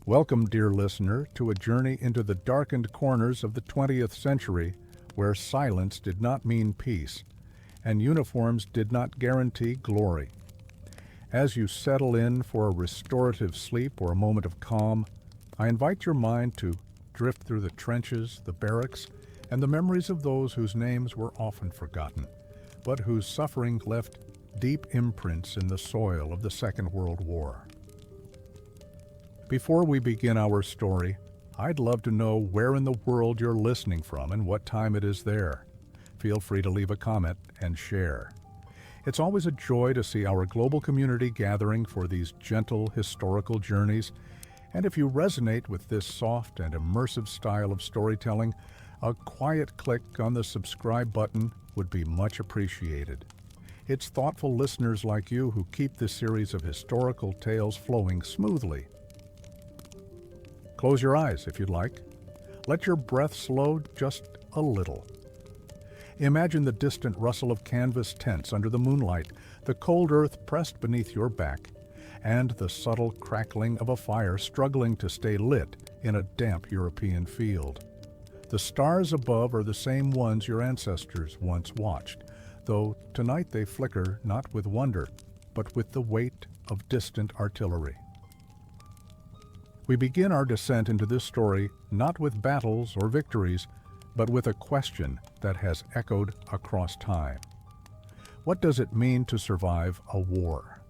Welcome, dear listener, to a journey into the darkened corners of the 20th century where silence did not mean peace and uniforms did not guarantee glory. As you settle in for a restorative sleep or a moment of calm, I invite your mind to drift through the trenches, the barracks, and the memories of those whose names were often forgotten, but whose suffering left deep imprints in the soil of the Second World War. Before we begin our story, I'd love to know where in the world you're listening from and what time it is there. Feel free to leave a comment and share. It's always a joy to see our global community gathering for these gentle historical journeys, and if you resonate with this soft and immersive style of storytelling, a quiet click on the subscribe button would be much appreciated. It's thoughtful listeners like you who keep this series of historical tales flowing smoothly. Close your eyes if you'd like. Let your breath slow just a little. Imagine the distant rustle of canvas tents under the moonlight, the cold earth pressed beneath your back, and the subtle crackling of a fire struggling to stay lit in a damp European field. The stars above are the same ones your ancestors once watched, though tonight they flicker not with wonder, but with the weight of distant artillery. We begin our descent into this story not with battles or victories, but with a question that has echoed across time. What does it mean to survive a war?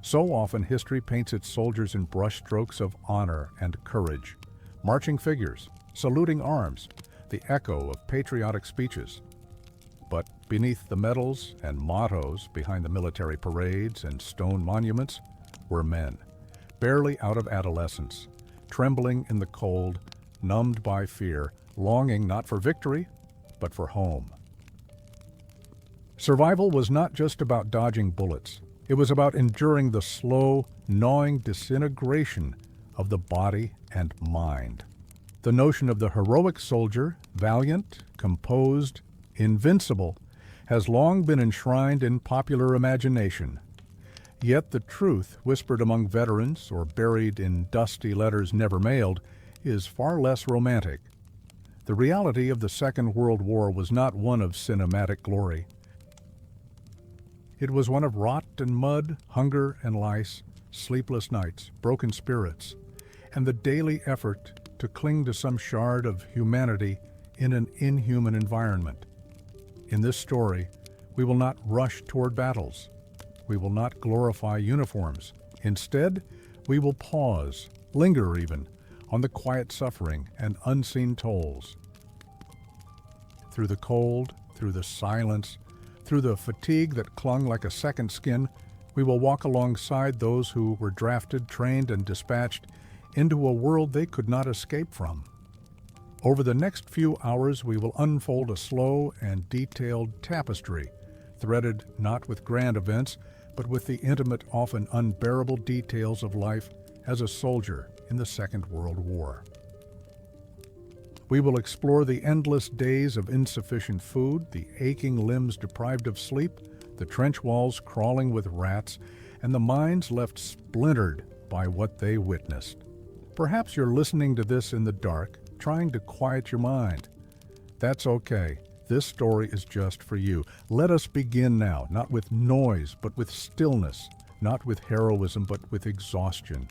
So often history paints its soldiers in brushstrokes of honor and courage, marching figures, saluting arms, the echo of patriotic speeches. But beneath the medals and mottos, behind the military parades and stone monuments, were men, barely out of adolescence, trembling in the cold, numbed by fear, longing not for victory, but for home. Survival was not just about dodging bullets. It was about enduring the slow, gnawing disintegration of the body and mind. The notion of the heroic soldier, valiant, composed, invincible, has long been enshrined in popular imagination. Yet the truth, whispered among veterans or buried in dusty letters never mailed, is far less romantic. The reality of the Second World War was not one of cinematic glory. It was one of rot and mud, hunger and lice, sleepless nights, broken spirits, and the daily effort to cling to some shard of humanity in an inhuman environment. In this story, we will not rush toward battles. We will not glorify uniforms. Instead, we will pause, linger even, on the quiet suffering and unseen tolls. Through the cold, through the silence, through the fatigue that clung like a second skin, we will walk alongside those who were drafted, trained, and dispatched into a world they could not escape from. Over the next few hours, we will unfold a slow and detailed tapestry, threaded not with grand events, but with the intimate, often unbearable details of life as a soldier in the Second World War. We will explore the endless days of insufficient food, the aching limbs deprived of sleep, the trench walls crawling with rats, and the minds left splintered by what they witnessed. Perhaps you're listening to this in the dark, trying to quiet your mind. That's okay. This story is just for you. Let us begin now, not with noise, but with stillness, not with heroism, but with exhaustion.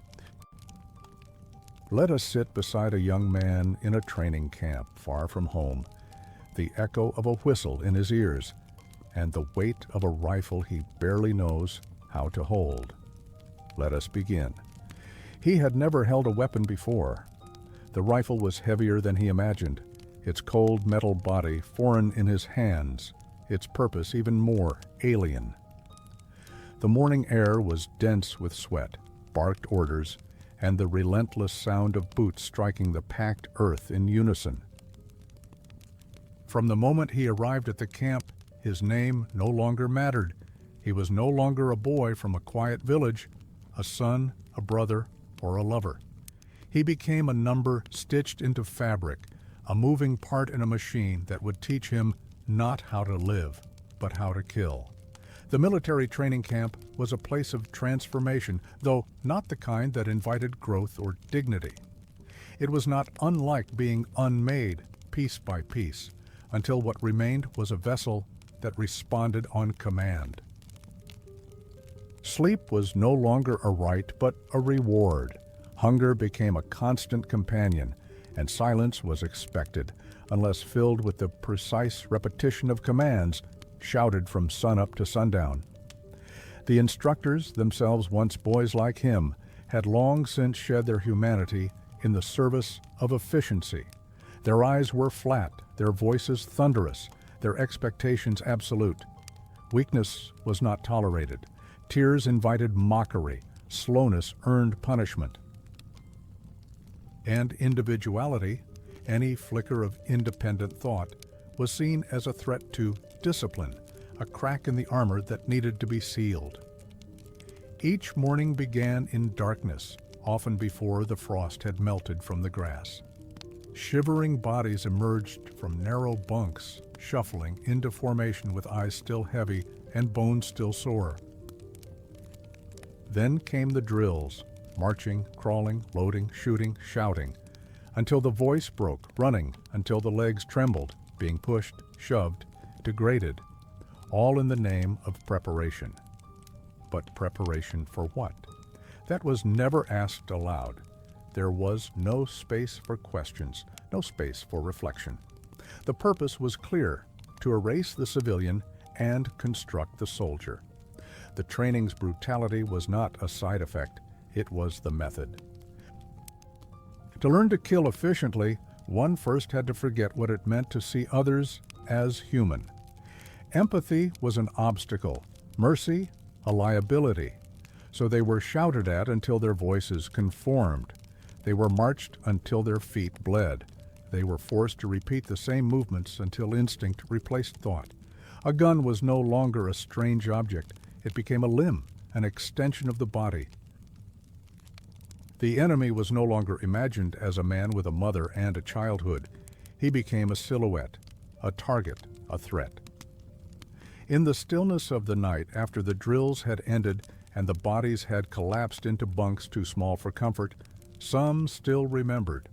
Let us sit beside a young man in a training camp far from home, the echo of a whistle in his ears, and the weight of a rifle he barely knows how to hold. Let us begin. He had never held a weapon before. The rifle was heavier than he imagined, its cold metal body foreign in his hands, its purpose even more alien. The morning air was dense with sweat, barked orders, and the relentless sound of boots striking the packed earth in unison. From the moment he arrived at the camp, his name no longer mattered. He was no longer a boy from a quiet village, a son, a brother, or a lover. He became a number stitched into fabric, a moving part in a machine that would teach him not how to live, but how to kill. The military training camp was a place of transformation, though not the kind that invited growth or dignity. It was not unlike being unmade, piece by piece, until what remained was a vessel that responded on command. Sleep was no longer a right, but a reward. Hunger became a constant companion, and silence was expected, unless filled with the precise repetition of commands shouted from sunup to sundown. The instructors, themselves once boys like him, had long since shed their humanity in the service of efficiency. Their eyes were flat, their voices thunderous, their expectations absolute. Weakness was not tolerated. Tears invited mockery. Slowness earned punishment. And individuality, any flicker of independent thought, was seen as a threat to discipline, a crack in the armor that needed to be sealed. Each morning began in darkness, often before the frost had melted from the grass. Shivering bodies emerged from narrow bunks, shuffling into formation with eyes still heavy and bones still sore. Then came the drills, marching, crawling, loading, shooting, shouting, until the voice broke, running, until the legs trembled, being pushed, shoved, degraded, all in the name of preparation. But preparation for what? That was never asked aloud. There was no space for questions, no space for reflection. The purpose was clear: to erase the civilian and construct the soldier. The training's brutality was not a side effect, it was the method. To learn to kill efficiently, one first had to forget what it meant to see others as human. Empathy was an obstacle, mercy a liability. So they were shouted at until their voices conformed. They were marched until their feet bled. They were forced to repeat the same movements until instinct replaced thought. A gun was no longer a strange object. It became a limb, an extension of the body. The enemy was no longer imagined as a man with a mother and a childhood. He became a silhouette, a target, a threat. In the stillness of the night, after the drills had ended and the bodies had collapsed into bunks too small for comfort, some still remembered.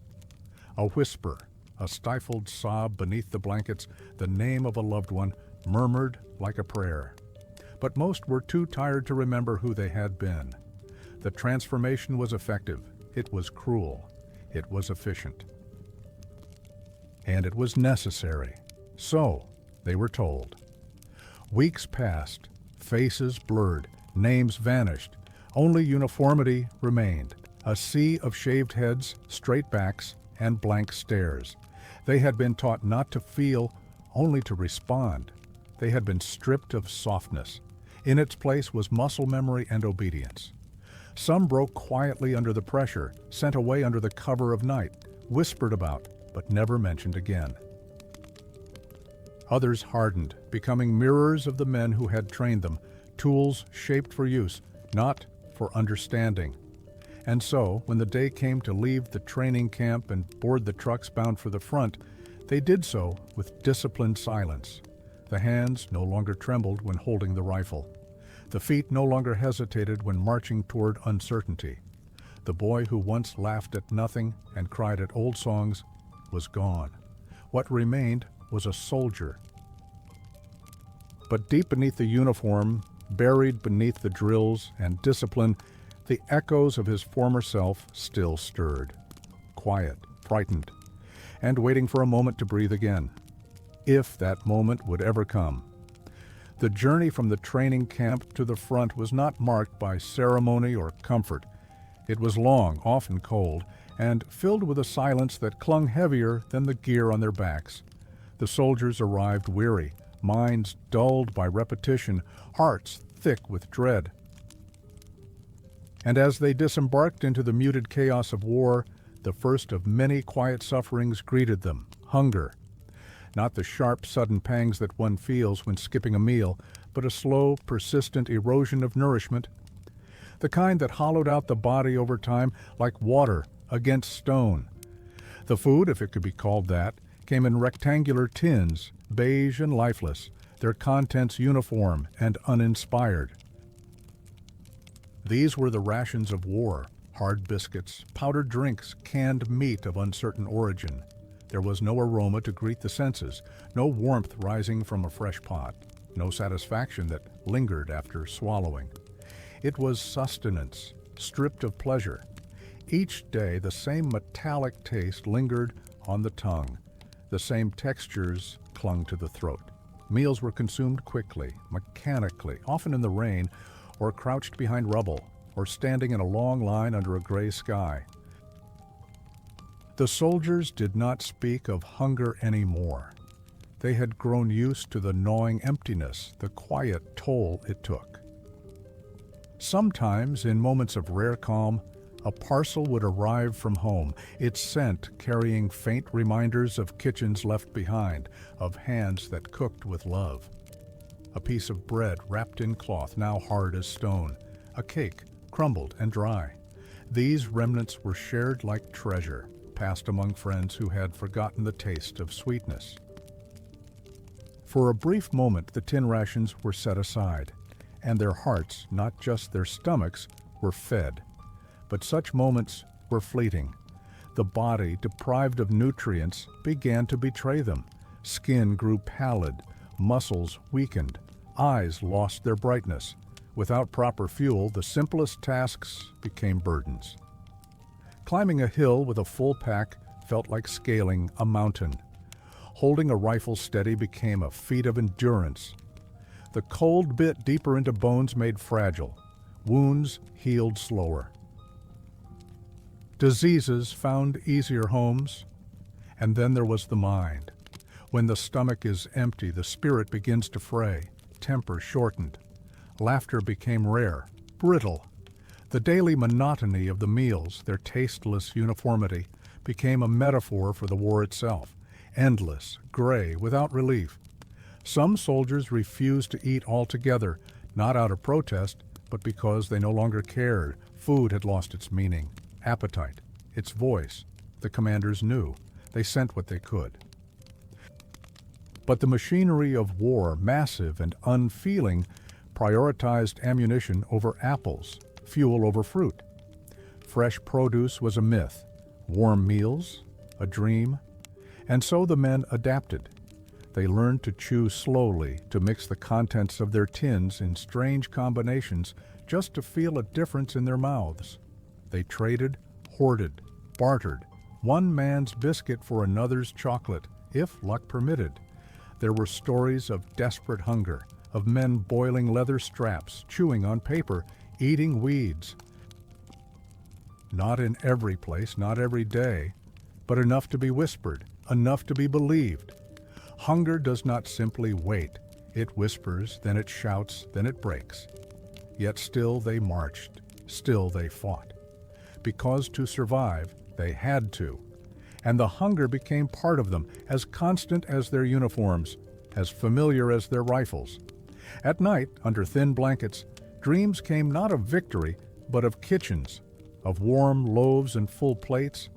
A whisper, a stifled sob beneath the blankets, the name of a loved one, murmured like a prayer. But most were too tired to remember who they had been. The transformation was effective. It was cruel. It was efficient. And it was necessary. So, they were told. Weeks passed. Faces blurred. Names vanished. Only uniformity remained. A sea of shaved heads, straight backs, and blank stares. They had been taught not to feel, only to respond. They had been stripped of softness. In its place was muscle memory and obedience. Some broke quietly under the pressure, sent away under the cover of night, whispered about, but never mentioned again. Others hardened, becoming mirrors of the men who had trained them, tools shaped for use, not for understanding. And so, when the day came to leave the training camp and board the trucks bound for the front, they did so with disciplined silence. The hands no longer trembled when holding the rifle. The feet no longer hesitated when marching toward uncertainty. The boy who once laughed at nothing and cried at old songs was gone. What remained was a soldier. But deep beneath the uniform, buried beneath the drills and discipline, the echoes of his former self still stirred, quiet, frightened, and waiting for a moment to breathe again, if that moment would ever come. The journey from the training camp to the front was not marked by ceremony or comfort. It was long, often cold, and filled with a silence that clung heavier than the gear on their backs. The soldiers arrived weary, minds dulled by repetition, hearts thick with dread. And as they disembarked into the muted chaos of war, the first of many quiet sufferings greeted them: hunger. Not the sharp, sudden pangs that one feels when skipping a meal, but a slow, persistent erosion of nourishment, the kind that hollowed out the body over time like water against stone. The food, if it could be called that, came in rectangular tins, beige and lifeless, their contents uniform and uninspired. These were the rations of war: hard biscuits, powdered drinks, canned meat of uncertain origin. There was no aroma to greet the senses, no warmth rising from a fresh pot, no satisfaction that lingered after swallowing. It was sustenance, stripped of pleasure. Each day the same metallic taste lingered on the tongue. The same textures clung to the throat. Meals were consumed quickly, mechanically, often in the rain, or crouched behind rubble, or standing in a long line under a gray sky. The soldiers did not speak of hunger anymore. They had grown used to the gnawing emptiness, the quiet toll it took. Sometimes, in moments of rare calm, a parcel would arrive from home, its scent carrying faint reminders of kitchens left behind, of hands that cooked with love. A piece of bread wrapped in cloth, now hard as stone, a cake, crumbled and dry. These remnants were shared like treasure, passed among friends who had forgotten the taste of sweetness. For a brief moment, the tin rations were set aside, and their hearts, not just their stomachs, were fed. But such moments were fleeting. The body, deprived of nutrients, began to betray them. Skin grew pallid, muscles weakened, eyes lost their brightness. Without proper fuel, the simplest tasks became burdens. Climbing a hill with a full pack felt like scaling a mountain. Holding a rifle steady became a feat of endurance. The cold bit deeper into bones made fragile. Wounds healed slower. Diseases found easier homes. And then there was the mind. When the stomach is empty, the spirit begins to fray, temper shortened. Laughter became rare, brittle. The daily monotony of the meals, their tasteless uniformity, became a metaphor for the war itself, endless, gray, without relief. Some soldiers refused to eat altogether, not out of protest, but because they no longer cared. Food had lost its meaning, appetite, its voice. The commanders knew. They sent what they could. But the machinery of war, massive and unfeeling, prioritized ammunition over apples, fuel over fruit. Fresh produce was a myth, warm meals, a dream. And so the men adapted. They learned to chew slowly, to mix the contents of their tins in strange combinations just to feel a difference in their mouths. They traded, hoarded, bartered, one man's biscuit for another's chocolate, if luck permitted. There were stories of desperate hunger, of men boiling leather straps, chewing on paper, eating weeds. Not in every place, not every day, but enough to be whispered, enough to be believed. Hunger does not simply wait. It whispers, then it shouts, then it breaks. Yet still they marched, still they fought. Because to survive, they had to. And the hunger became part of them, as constant as their uniforms, as familiar as their rifles. At night, under thin blankets, dreams came not of victory, but of kitchens, of warm loaves and full plates,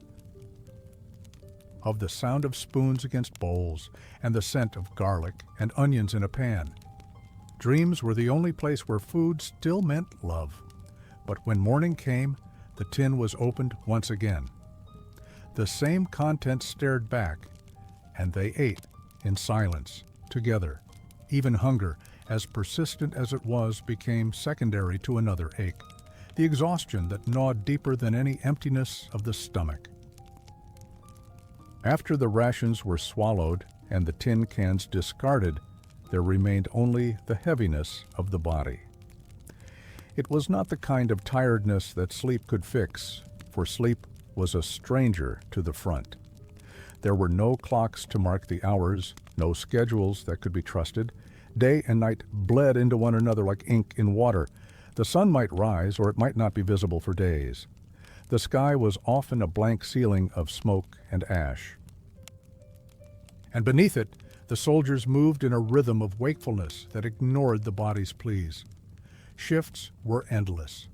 of the sound of spoons against bowls, and the scent of garlic and onions in a pan. Dreams were the only place where food still meant love. But when morning came, the tin was opened once again. The same contents stared back, and they ate in silence, together. Even hunger, as persistent as it was, became secondary to another ache, the exhaustion that gnawed deeper than any emptiness of the stomach. After the rations were swallowed and the tin cans discarded, there remained only the heaviness of the body. It was not the kind of tiredness that sleep could fix, for sleep was a stranger to the front. There were no clocks to mark the hours, no schedules that could be trusted. Day and night bled into one another like ink in water. The sun might rise, or it might not be visible for days. The sky was often a blank ceiling of smoke and ash. And beneath it, the soldiers moved in a rhythm of wakefulness that ignored the body's pleas. Shifts were endless.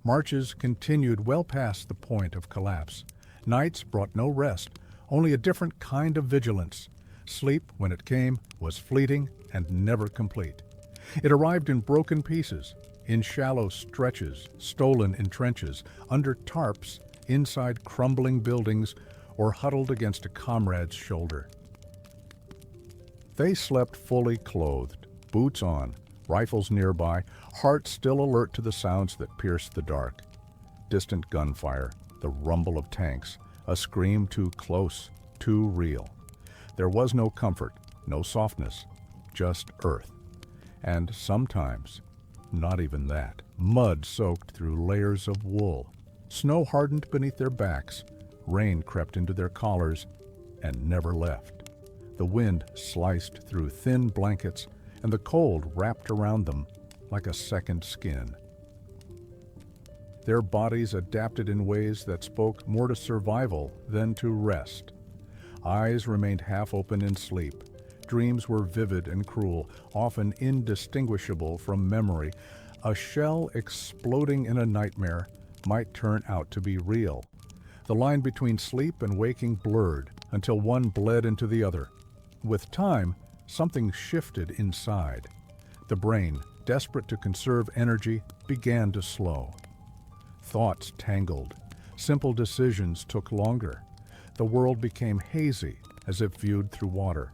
Marches continued well past the point of collapse. Nights brought no rest, only a different kind of vigilance. Sleep, when it came, was fleeting and never complete. It arrived in broken pieces, in shallow stretches, stolen in trenches, under tarps, inside crumbling buildings, or huddled against a comrade's shoulder. They slept fully clothed, boots on, rifles nearby, hearts still alert to the sounds that pierced the dark. Distant gunfire, the rumble of tanks, a scream too close, too real. There was no comfort, no softness, just earth. And sometimes, not even that. Mud soaked through layers of wool. Snow hardened beneath their backs. Rain crept into their collars and never left. The wind sliced through thin blankets, and the cold wrapped around them like a second skin. Their bodies adapted in ways that spoke more to survival than to rest. Eyes remained half open in sleep. Dreams were vivid and cruel, often indistinguishable from memory. A shell exploding in a nightmare might turn out to be real. The line between sleep and waking blurred until one bled into the other. With time, something shifted inside. The brain, desperate to conserve energy, began to slow. Thoughts tangled. Simple decisions took longer. The world became hazy, as if viewed through water.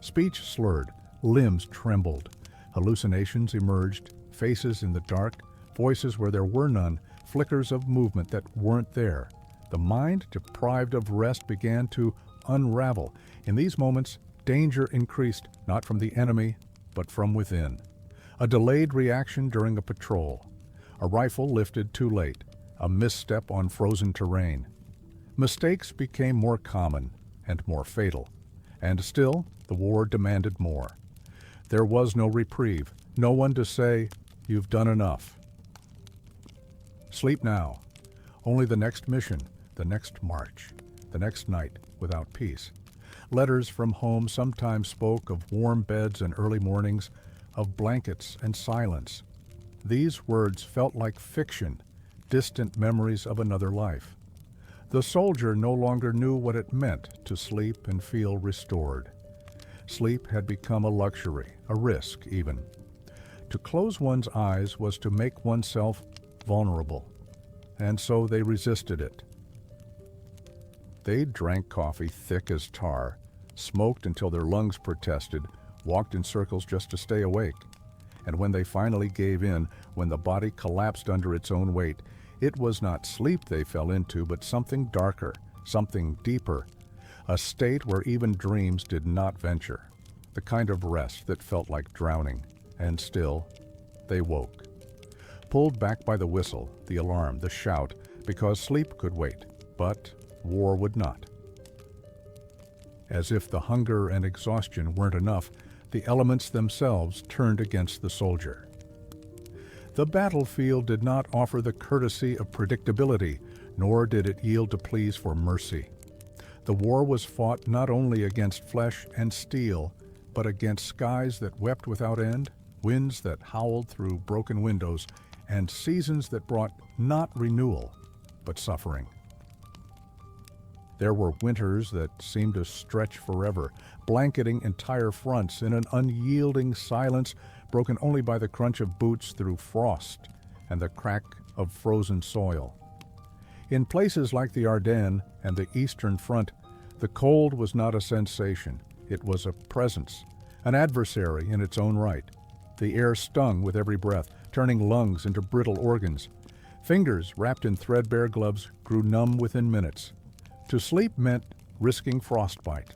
Speech slurred, limbs trembled. Hallucinations emerged, faces in the dark, voices where there were none, flickers of movement that weren't there. The mind, deprived of rest, began to unravel. In these moments, danger increased, not from the enemy, but from within. A delayed reaction during a patrol. A rifle lifted too late. A misstep on frozen terrain. Mistakes became more common and more fatal. And still, the war demanded more. There was no reprieve, no one to say, "You've done enough." Sleep now. Only the next mission, the next march, the next night without peace. Letters from home sometimes spoke of warm beds and early mornings, of blankets and silence. These words felt like fiction, distant memories of another life. The soldier no longer knew what it meant to sleep and feel restored. Sleep had become a luxury, a risk even. To close one's eyes was to make oneself vulnerable, and so they resisted it. They drank coffee thick as tar, smoked until their lungs protested, walked in circles just to stay awake. And when they finally gave in, when the body collapsed under its own weight, it was not sleep they fell into, but something darker, something deeper, a state where even dreams did not venture, the kind of rest that felt like drowning. And still, they woke. Pulled back by the whistle, the alarm, the shout, because sleep could wait, but war would not. As if the hunger and exhaustion weren't enough, the elements themselves turned against the soldier. The battlefield did not offer the courtesy of predictability, nor did it yield to pleas for mercy. The war was fought not only against flesh and steel, but against skies that wept without end, winds that howled through broken windows, and seasons that brought not renewal, but suffering. There were winters that seemed to stretch forever, blanketing entire fronts in an unyielding silence broken only by the crunch of boots through frost and the crack of frozen soil. In places like the Ardennes and the Eastern Front, the cold was not a sensation. It was a presence, an adversary in its own right. The air stung with every breath, turning lungs into brittle organs. Fingers wrapped in threadbare gloves grew numb within minutes. To sleep meant risking frostbite.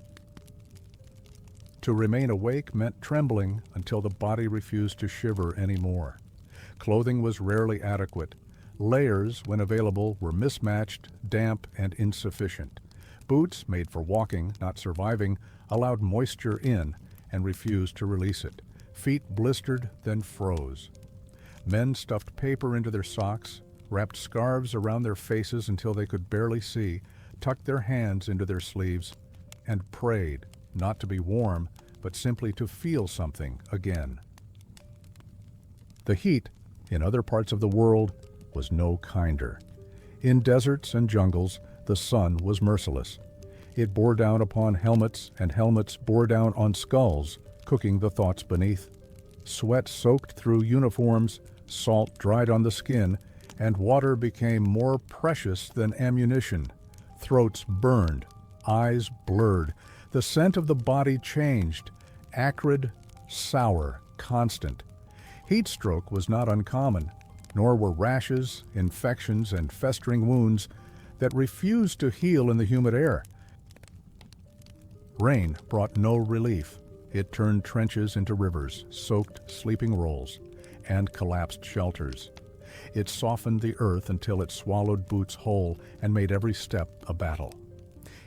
To remain awake meant trembling until the body refused to shiver anymore. Clothing was rarely adequate. Layers, when available, were mismatched, damp, and insufficient. Boots, made for walking, not surviving, allowed moisture in and refused to release it. Feet blistered, then froze. Men stuffed paper into their socks, wrapped scarves around their faces until they could barely see, tucked their hands into their sleeves, and prayed, not to be warm, but simply to feel something again. The heat, in other parts of the world, was no kinder. In deserts and jungles, the sun was merciless. It bore down upon helmets, and helmets bore down on skulls, cooking the thoughts beneath. Sweat soaked through uniforms, salt dried on the skin, and water became more precious than ammunition. Throats burned, eyes blurred. The scent of the body changed, acrid, sour, constant. Heat stroke was not uncommon, nor were rashes, infections, and festering wounds that refused to heal in the humid air. Rain brought no relief. It turned trenches into rivers, soaked sleeping rolls, and collapsed shelters. It softened the earth until it swallowed boots whole and made every step a battle.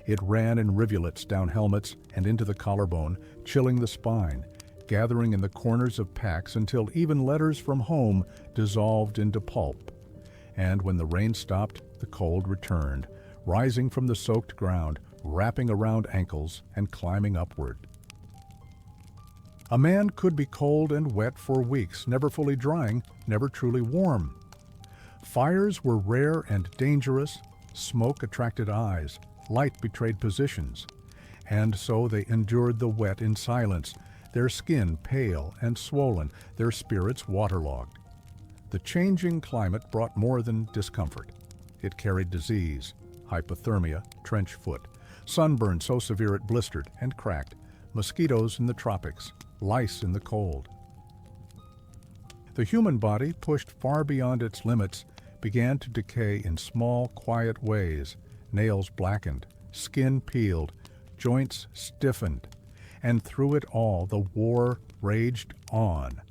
It ran in rivulets down helmets and into the collarbone, chilling the spine, gathering in the corners of packs until even letters from home dissolved into pulp. And when the rain stopped, the cold returned, rising from the soaked ground, wrapping around ankles and climbing upward. A man could be cold and wet for weeks, never fully drying, never truly warm. Fires were rare and dangerous. Smoke attracted eyes. Light betrayed positions. And so they endured the wet in silence, their skin pale and swollen, their spirits waterlogged. The changing climate brought more than discomfort. It carried disease, hypothermia, trench foot, sunburn so severe it blistered and cracked, mosquitoes in the tropics, lice in the cold. The human body, pushed far beyond its limits, began to decay in small, quiet ways. Nails blackened, skin peeled, joints stiffened. And through it all, the war raged on.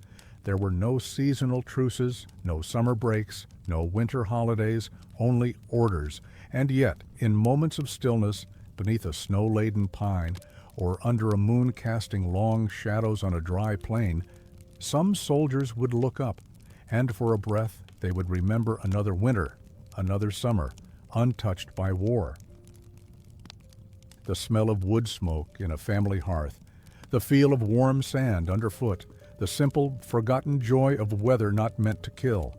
There were no seasonal truces, no summer breaks, no winter holidays, only orders. And yet, in moments of stillness, beneath a snow-laden pine, or under a moon casting long shadows on a dry plain, some soldiers would look up, and for a breath they would remember another winter, another summer, untouched by war. The smell of wood smoke in a family hearth, the feel of warm sand underfoot, the simple, forgotten joy of weather not meant to kill.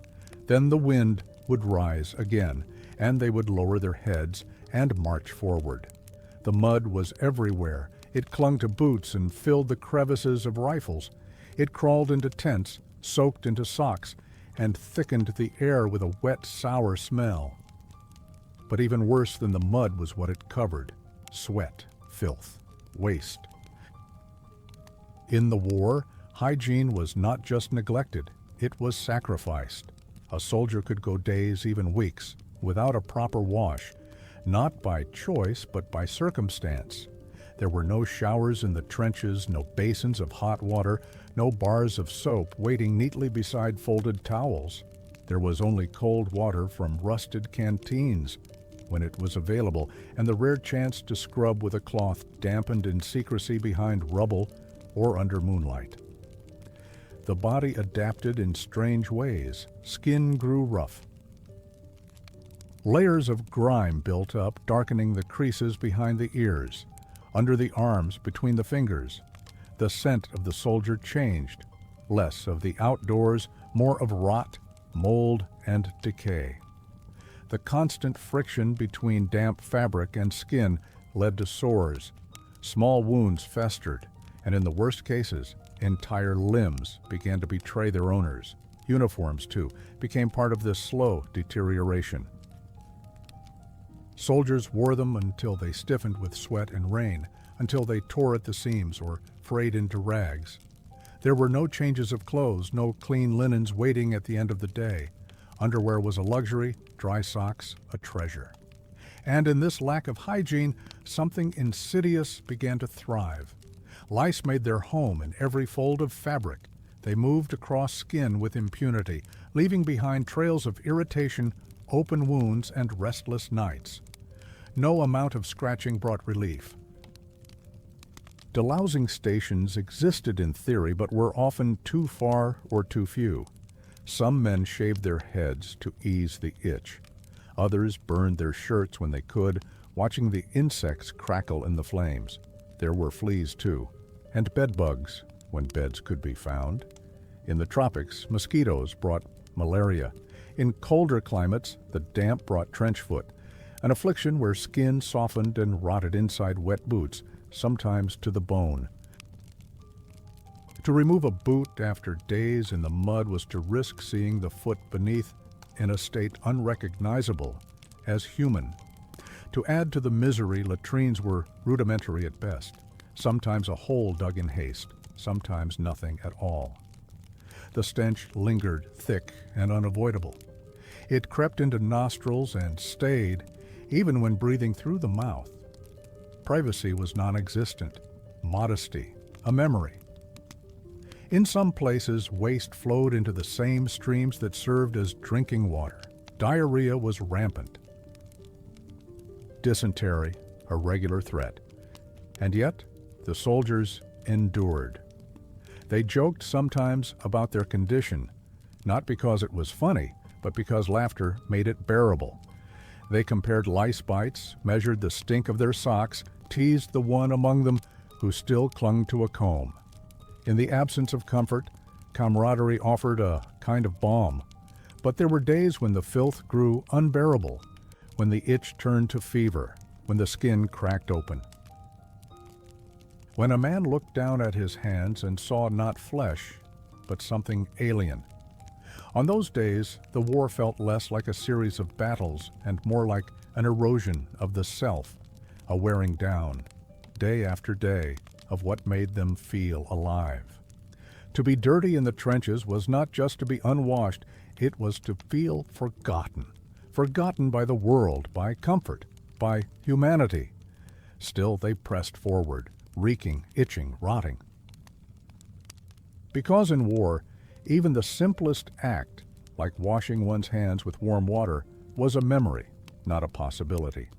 Then the wind would rise again, and they would lower their heads and march forward. The mud was everywhere. It clung to boots and filled the crevices of rifles. It crawled into tents, soaked into socks, and thickened the air with a wet, sour smell. But even worse than the mud was what it covered: sweat, filth, waste. In the war, hygiene was not just neglected, it was sacrificed. A soldier could go days, even weeks, without a proper wash, not by choice but by circumstance. There were no showers in the trenches, no basins of hot water, no bars of soap waiting neatly beside folded towels. There was only cold water from rusted canteens when it was available, and the rare chance to scrub with a cloth dampened in secrecy behind rubble or under moonlight. The body adapted in strange ways. Skin grew rough. Layers of grime built up, darkening the creases behind the ears, under the arms, between the fingers. The scent of the soldier changed. Less of the outdoors, more of rot, mold, and decay. The constant friction between damp fabric and skin led to sores. Small wounds festered, and in the worst cases, entire limbs began to betray their owners. Uniforms, too, became part of this slow deterioration. Soldiers wore them until they stiffened with sweat and rain, until they tore at the seams or frayed into rags. There were no changes of clothes, no clean linens waiting at the end of the day. Underwear was a luxury, dry socks a treasure. And in this lack of hygiene, something insidious began to thrive. Lice made their home in every fold of fabric. They moved across skin with impunity, leaving behind trails of irritation, open wounds, and restless nights. No amount of scratching brought relief. Delousing stations existed in theory, but were often too far or too few. Some men shaved their heads to ease the itch. Others burned their shirts when they could, watching the insects crackle in the flames. There were fleas, too, and bedbugs, when beds could be found. In the tropics, mosquitoes brought malaria. In colder climates, the damp brought trench foot. an affliction where skin softened and rotted inside wet boots, sometimes to the bone. To remove a boot after days in the mud was to risk seeing the foot beneath in a state unrecognizable as human. To add to the misery, latrines were rudimentary at best, sometimes a hole dug in haste, sometimes nothing at all. The stench lingered thick and unavoidable. It crept into nostrils and stayed, even when breathing through the mouth. Privacy was non-existent, modesty a memory. In some places, waste flowed into the same streams that served as drinking water. Diarrhea was rampant. Dysentery, a regular threat. And yet, the soldiers endured. They joked sometimes about their condition, not because it was funny, but because laughter made it bearable. They compared lice bites, measured the stink of their socks, teased the one among them who still clung to a comb. In the absence of comfort, camaraderie offered a kind of balm. But there were days when the filth grew unbearable, when the itch turned to fever, when the skin cracked open. When a man looked down at his hands and saw not flesh, but something alien. On those days, the war felt less like a series of battles and more like an erosion of the self, a wearing down, day after day, of what made them feel alive. To be dirty in the trenches was not just to be unwashed, it was to feel forgotten. Forgotten by the world, by comfort, by humanity. Still they pressed forward, reeking, itching, rotting. Because in war, even the simplest act, like washing one's hands with warm water, was a memory, not a possibility.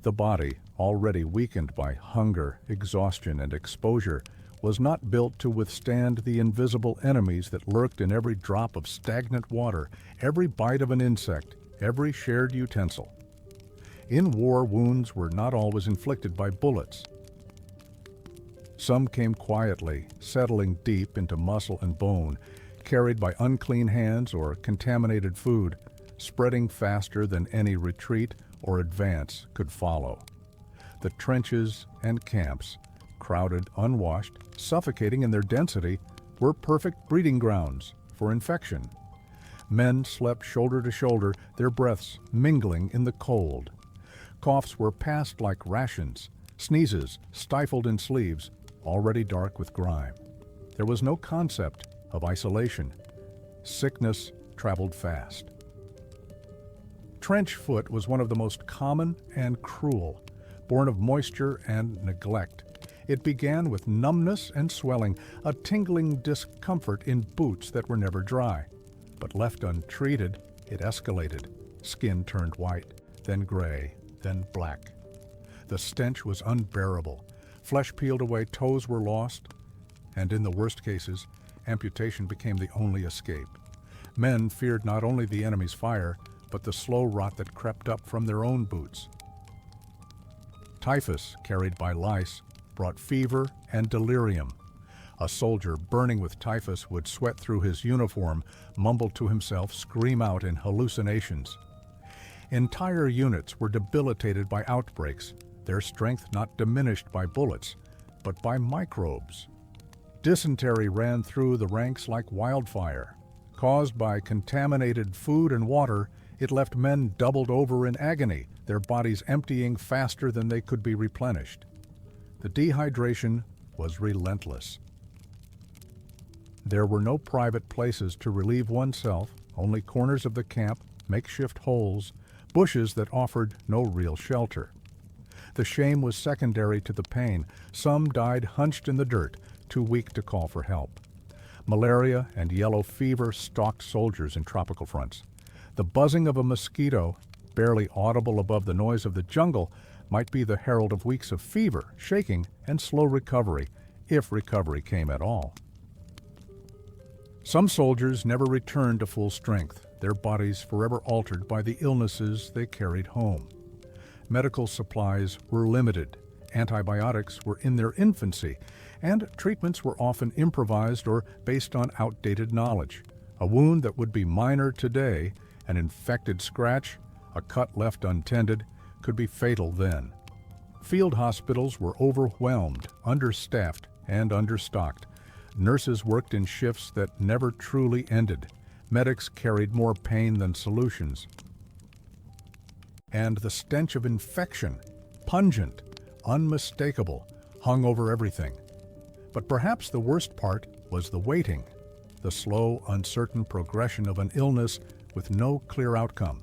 The body, already weakened by hunger, exhaustion, and exposure, was not built to withstand the invisible enemies that lurked in every drop of stagnant water, every bite of an insect, every shared utensil. In war, wounds were not always inflicted by bullets. Some came quietly, settling deep into muscle and bone, carried by unclean hands or contaminated food, spreading faster than any retreat or advance could follow. The trenches and camps, crowded, unwashed, suffocating in their density, were perfect breeding grounds for infection. Men slept shoulder to shoulder, their breaths mingling in the cold. Coughs were passed like rations, sneezes stifled in sleeves, already dark with grime. There was no concept of isolation. Sickness traveled fast. Trench foot was one of the most common and cruel, born of moisture and neglect. It began with numbness and swelling, a tingling discomfort in boots that were never dry. But left untreated, it escalated. Skin turned white, then gray, then black. The stench was unbearable. Flesh peeled away, toes were lost, and in the worst cases, amputation became the only escape. Men feared not only the enemy's fire, but the slow rot that crept up from their own boots. Typhus, carried by lice, brought fever and delirium. A soldier burning with typhus would sweat through his uniform, mumble to himself, scream out in hallucinations. Entire units were debilitated by outbreaks, their strength not diminished by bullets, but by microbes. Dysentery ran through the ranks like wildfire. Caused by contaminated food and water, it left men doubled over in agony, their bodies emptying faster than they could be replenished. The dehydration was relentless. There were no private places to relieve oneself, only corners of the camp, makeshift holes, bushes that offered no real shelter. The shame was secondary to the pain. Some died hunched in the dirt, too weak to call for help. Malaria and yellow fever stalked soldiers in tropical fronts. The buzzing of a mosquito, barely audible above the noise of the jungle, might be the herald of weeks of fever, shaking, and slow recovery, if recovery came at all. Some soldiers never returned to full strength, their bodies forever altered by the illnesses they carried home. Medical supplies were limited, antibiotics were in their infancy, and treatments were often improvised or based on outdated knowledge. A wound that would be minor today, an infected scratch, a cut left untended, could be fatal then. Field hospitals were overwhelmed, understaffed, and understocked. Nurses worked in shifts that never truly ended. Medics carried more pain than solutions. And the stench of infection, pungent, unmistakable, hung over everything. But perhaps the worst part was the waiting, the slow, uncertain progression of an illness with no clear outcome.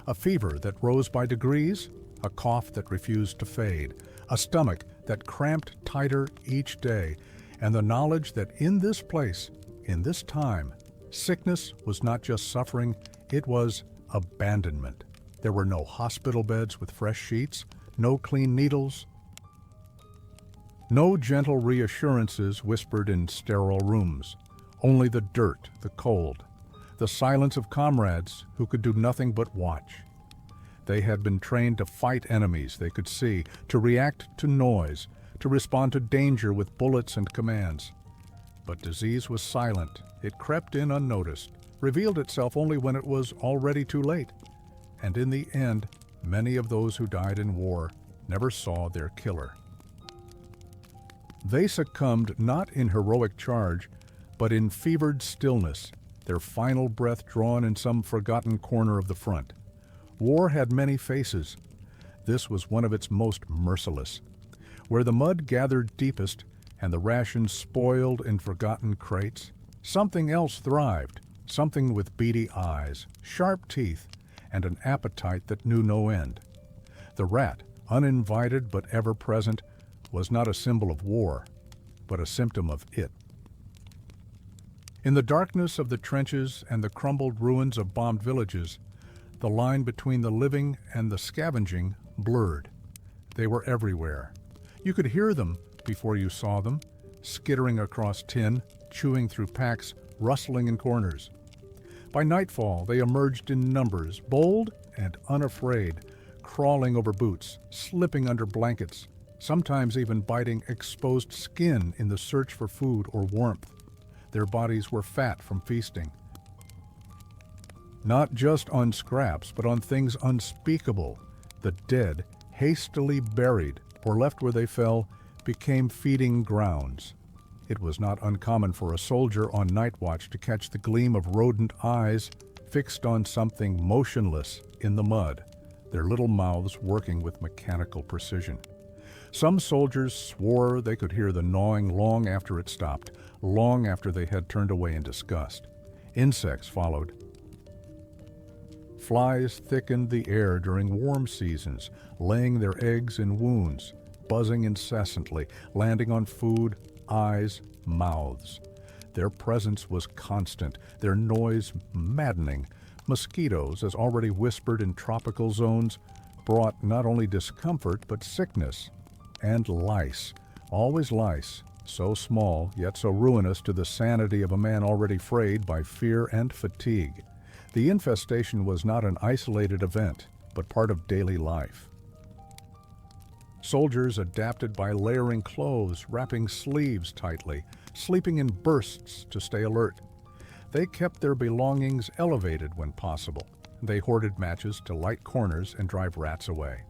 A fever that rose by degrees, a cough that refused to fade, a stomach that cramped tighter each day, and the knowledge that in this place, in this time, sickness was not just suffering, it was abandonment. There were no hospital beds with fresh sheets, no clean needles, no gentle reassurances whispered in sterile rooms, only the dirt, the cold, the silence of comrades who could do nothing but watch. They had been trained to fight enemies they could see, to react to noise, to respond to danger with bullets and commands. But disease was silent. It crept in unnoticed, revealed itself only when it was already too late. And in the end, many of those who died in war never saw their killer. They succumbed not in heroic charge, but in fevered stillness, their final breath drawn in some forgotten corner of the front. War had many faces. This was one of its most merciless. Where the mud gathered deepest and the rations spoiled in forgotten crates, something else thrived, something with beady eyes, sharp teeth, and an appetite that knew no end. The rat, uninvited but ever present, was not a symbol of war, but a symptom of it. In the darkness of the trenches and the crumbled ruins of bombed villages, the line between the living and the scavenging blurred. They were everywhere. You could hear them before you saw them, skittering across tin, chewing through packs, rustling in corners. By nightfall, they emerged in numbers, bold and unafraid, crawling over boots, slipping under blankets, sometimes even biting exposed skin in the search for food or warmth. Their bodies were fat from feasting. Not just on scraps, but on things unspeakable. The dead, hastily buried or left where they fell, became feeding grounds. It was not uncommon for a soldier on night watch to catch the gleam of rodent eyes fixed on something motionless in the mud, their little mouths working with mechanical precision. Some soldiers swore they could hear the gnawing long after it stopped, long after they had turned away in disgust. Insects followed. Flies thickened the air during warm seasons, laying their eggs in wounds, buzzing incessantly, landing on food, eyes, mouths. Their presence was constant, their noise maddening. Mosquitoes, as already whispered in tropical zones, brought not only discomfort but sickness. And lice, always lice, so small yet so ruinous to the sanity of a man already frayed by fear and fatigue. The infestation was not an isolated event, but part of daily life. Soldiers adapted by layering clothes, wrapping sleeves tightly, sleeping in bursts to stay alert. They kept their belongings elevated when possible. They hoarded matches to light corners and drive rats away.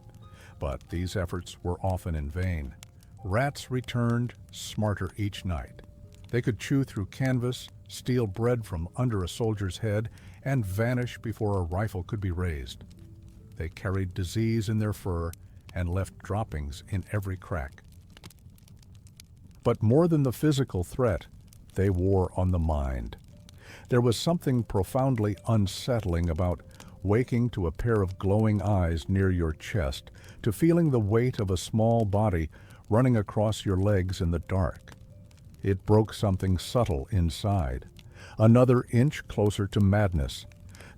But these efforts were often in vain. Rats returned smarter each night. They could chew through canvas, steal bread from under a soldier's head, and vanish before a rifle could be raised. They carried disease in their fur and left droppings in every crack. But more than the physical threat, they wore on the mind. There was something profoundly unsettling about waking to a pair of glowing eyes near your chest, to feeling the weight of a small body running across your legs in the dark. It broke something subtle inside. Another inch closer to madness.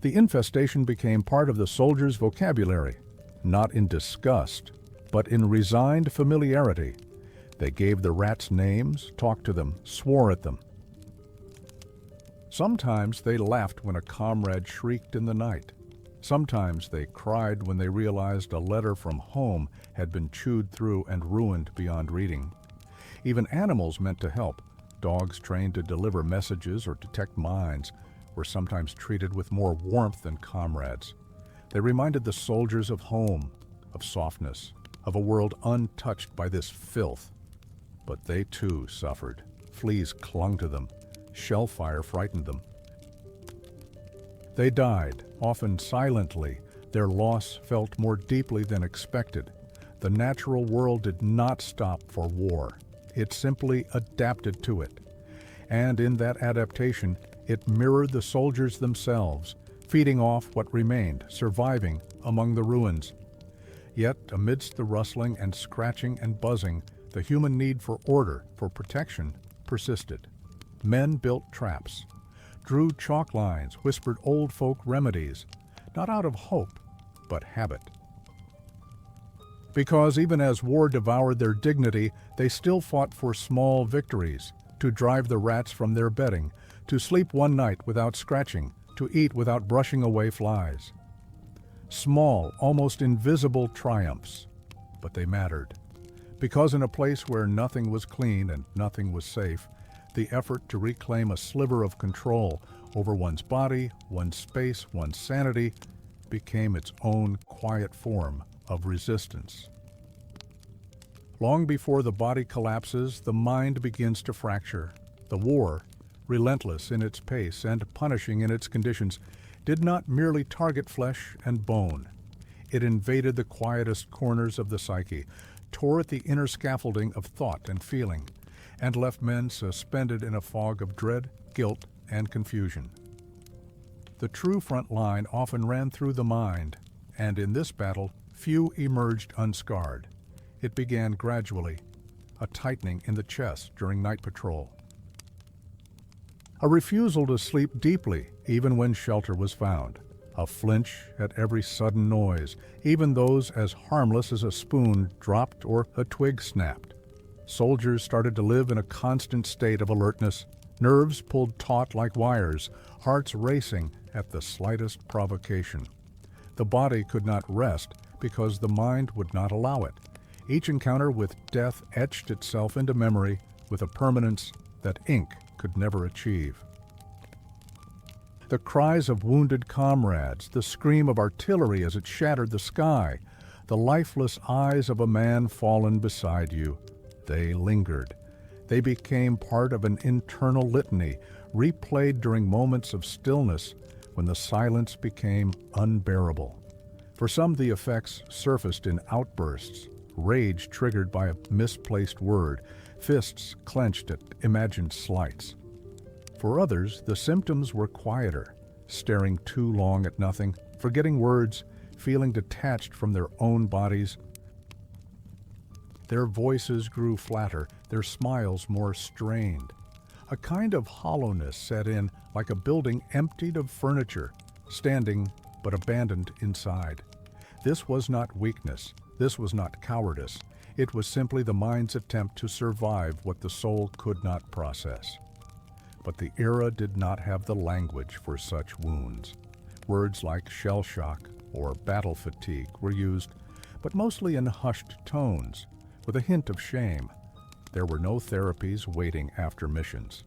The infestation became part of the soldier's vocabulary, not in disgust, but in resigned familiarity. They gave the rats names, talked to them, swore at them. Sometimes they laughed when a comrade shrieked in the night. Sometimes they cried when they realized a letter from home had been chewed through and ruined beyond reading. Even animals meant to help. Dogs trained to deliver messages or detect mines were sometimes treated with more warmth than comrades. They reminded the soldiers of home, of softness, of a world untouched by this filth. But they too suffered. Fleas clung to them. Shellfire frightened them. They died, often silently, their loss felt more deeply than expected. The natural world did not stop for war. It simply adapted to it. And in that adaptation, it mirrored the soldiers themselves, feeding off what remained, surviving among the ruins. Yet, amidst the rustling and scratching and buzzing, the human need for order, for protection, persisted. Men built traps, drew chalk lines, whispered old folk remedies, not out of hope, but habit. Because even as war devoured their dignity, they still fought for small victories, to drive the rats from their bedding, to sleep one night without scratching, to eat without brushing away flies. Small, almost invisible triumphs, but they mattered. Because in a place where nothing was clean and nothing was safe, the effort to reclaim a sliver of control over one's body, one's space, one's sanity, became its own quiet form of resistance. Long before the body collapses, the mind begins to fracture. The war, relentless in its pace and punishing in its conditions, did not merely target flesh and bone. It invaded the quietest corners of the psyche, tore at the inner scaffolding of thought and feeling, and left men suspended in a fog of dread, guilt, and confusion. The true front line often ran through the mind, and in this battle, few emerged unscarred. It began gradually, a tightening in the chest during night patrol. A refusal to sleep deeply, even when shelter was found. A flinch at every sudden noise, even those as harmless as a spoon dropped or a twig snapped. Soldiers started to live in a constant state of alertness, nerves pulled taut like wires, hearts racing at the slightest provocation. The body could not rest because the mind would not allow it. Each encounter with death etched itself into memory with a permanence that ink could never achieve. The cries of wounded comrades, the scream of artillery as it shattered the sky, the lifeless eyes of a man fallen beside you, they lingered. They became part of an internal litany, replayed during moments of stillness when the silence became unbearable. For some, the effects surfaced in outbursts, rage triggered by a misplaced word, fists clenched at imagined slights. For others, the symptoms were quieter, staring too long at nothing, forgetting words, feeling detached from their own bodies. Their voices grew flatter, their smiles more strained. A kind of hollowness set in, like a building emptied of furniture, standing but abandoned inside. This was not weakness. This was not cowardice. It was simply the mind's attempt to survive what the soul could not process. But the era did not have the language for such wounds. Words like shell shock or battle fatigue were used, but mostly in hushed tones, with a hint of shame. There were no therapies waiting after missions.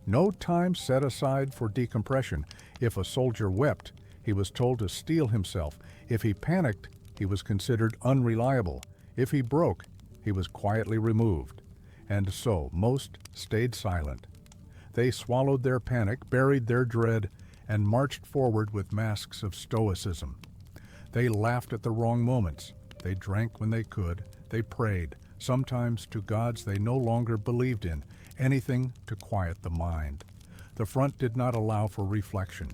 No time set aside for decompression. If a soldier wept, he was told to steel himself. If he panicked, he was considered unreliable. If he broke, he was quietly removed. And so most stayed silent. They swallowed their panic, buried their dread, and marched forward with masks of stoicism. They laughed at the wrong moments. They drank when they could. They prayed, sometimes to gods they no longer believed in, anything to quiet the mind. The front did not allow for reflection.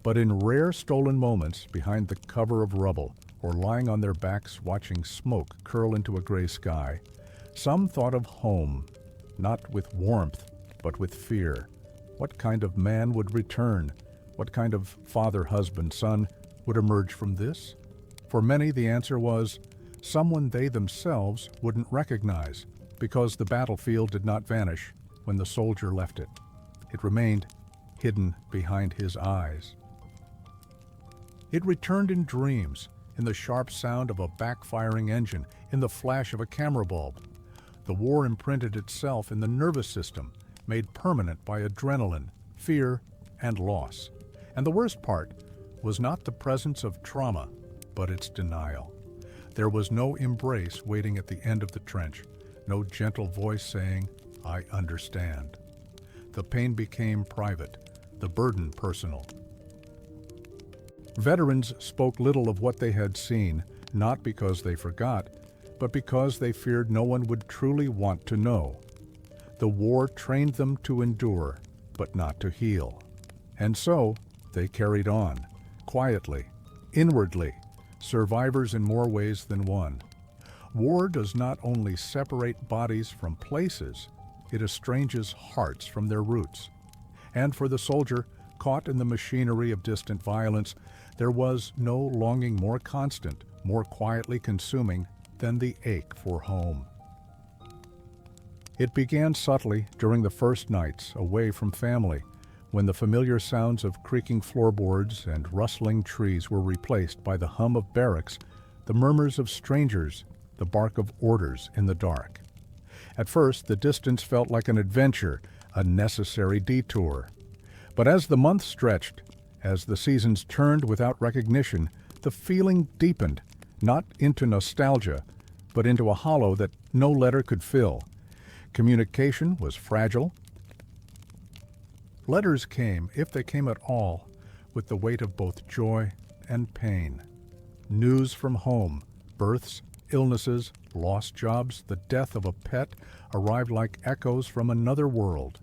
But in rare stolen moments, behind the cover of rubble, or lying on their backs watching smoke curl into a gray sky, some thought of home, not with warmth, but with fear. What kind of man would return? What kind of father, husband, son would emerge from this? For many, the answer was someone they themselves wouldn't recognize, because the battlefield did not vanish when the soldier left it. It remained hidden behind his eyes. It returned in dreams, in the sharp sound of a backfiring engine, in the flash of a camera bulb. The war imprinted itself in the nervous system, made permanent by adrenaline, fear, and loss. And the worst part, was not the presence of trauma, but its denial. There was no embrace waiting at the end of the trench, no gentle voice saying, "I understand." The pain became private, the burden personal. Veterans spoke little of what they had seen, not because they forgot, but because they feared no one would truly want to know. The war trained them to endure, but not to heal. And so, they carried on, quietly, inwardly, survivors in more ways than one. War does not only separate bodies from places, it estranges hearts from their roots. And for the soldier, caught in the machinery of distant violence, there was no longing more constant, more quietly consuming than the ache for home. It began subtly during the first nights away from family, when the familiar sounds of creaking floorboards and rustling trees were replaced by the hum of barracks, the murmurs of strangers, the bark of orders in the dark. At first, the distance felt like an adventure, a necessary detour. But as the months stretched, as the seasons turned without recognition, the feeling deepened, not into nostalgia, but into a hollow that no letter could fill. Communication was fragile. Letters came, if they came at all, with the weight of both joy and pain. News from home, births, illnesses, lost jobs, the death of a pet arrived like echoes from another world.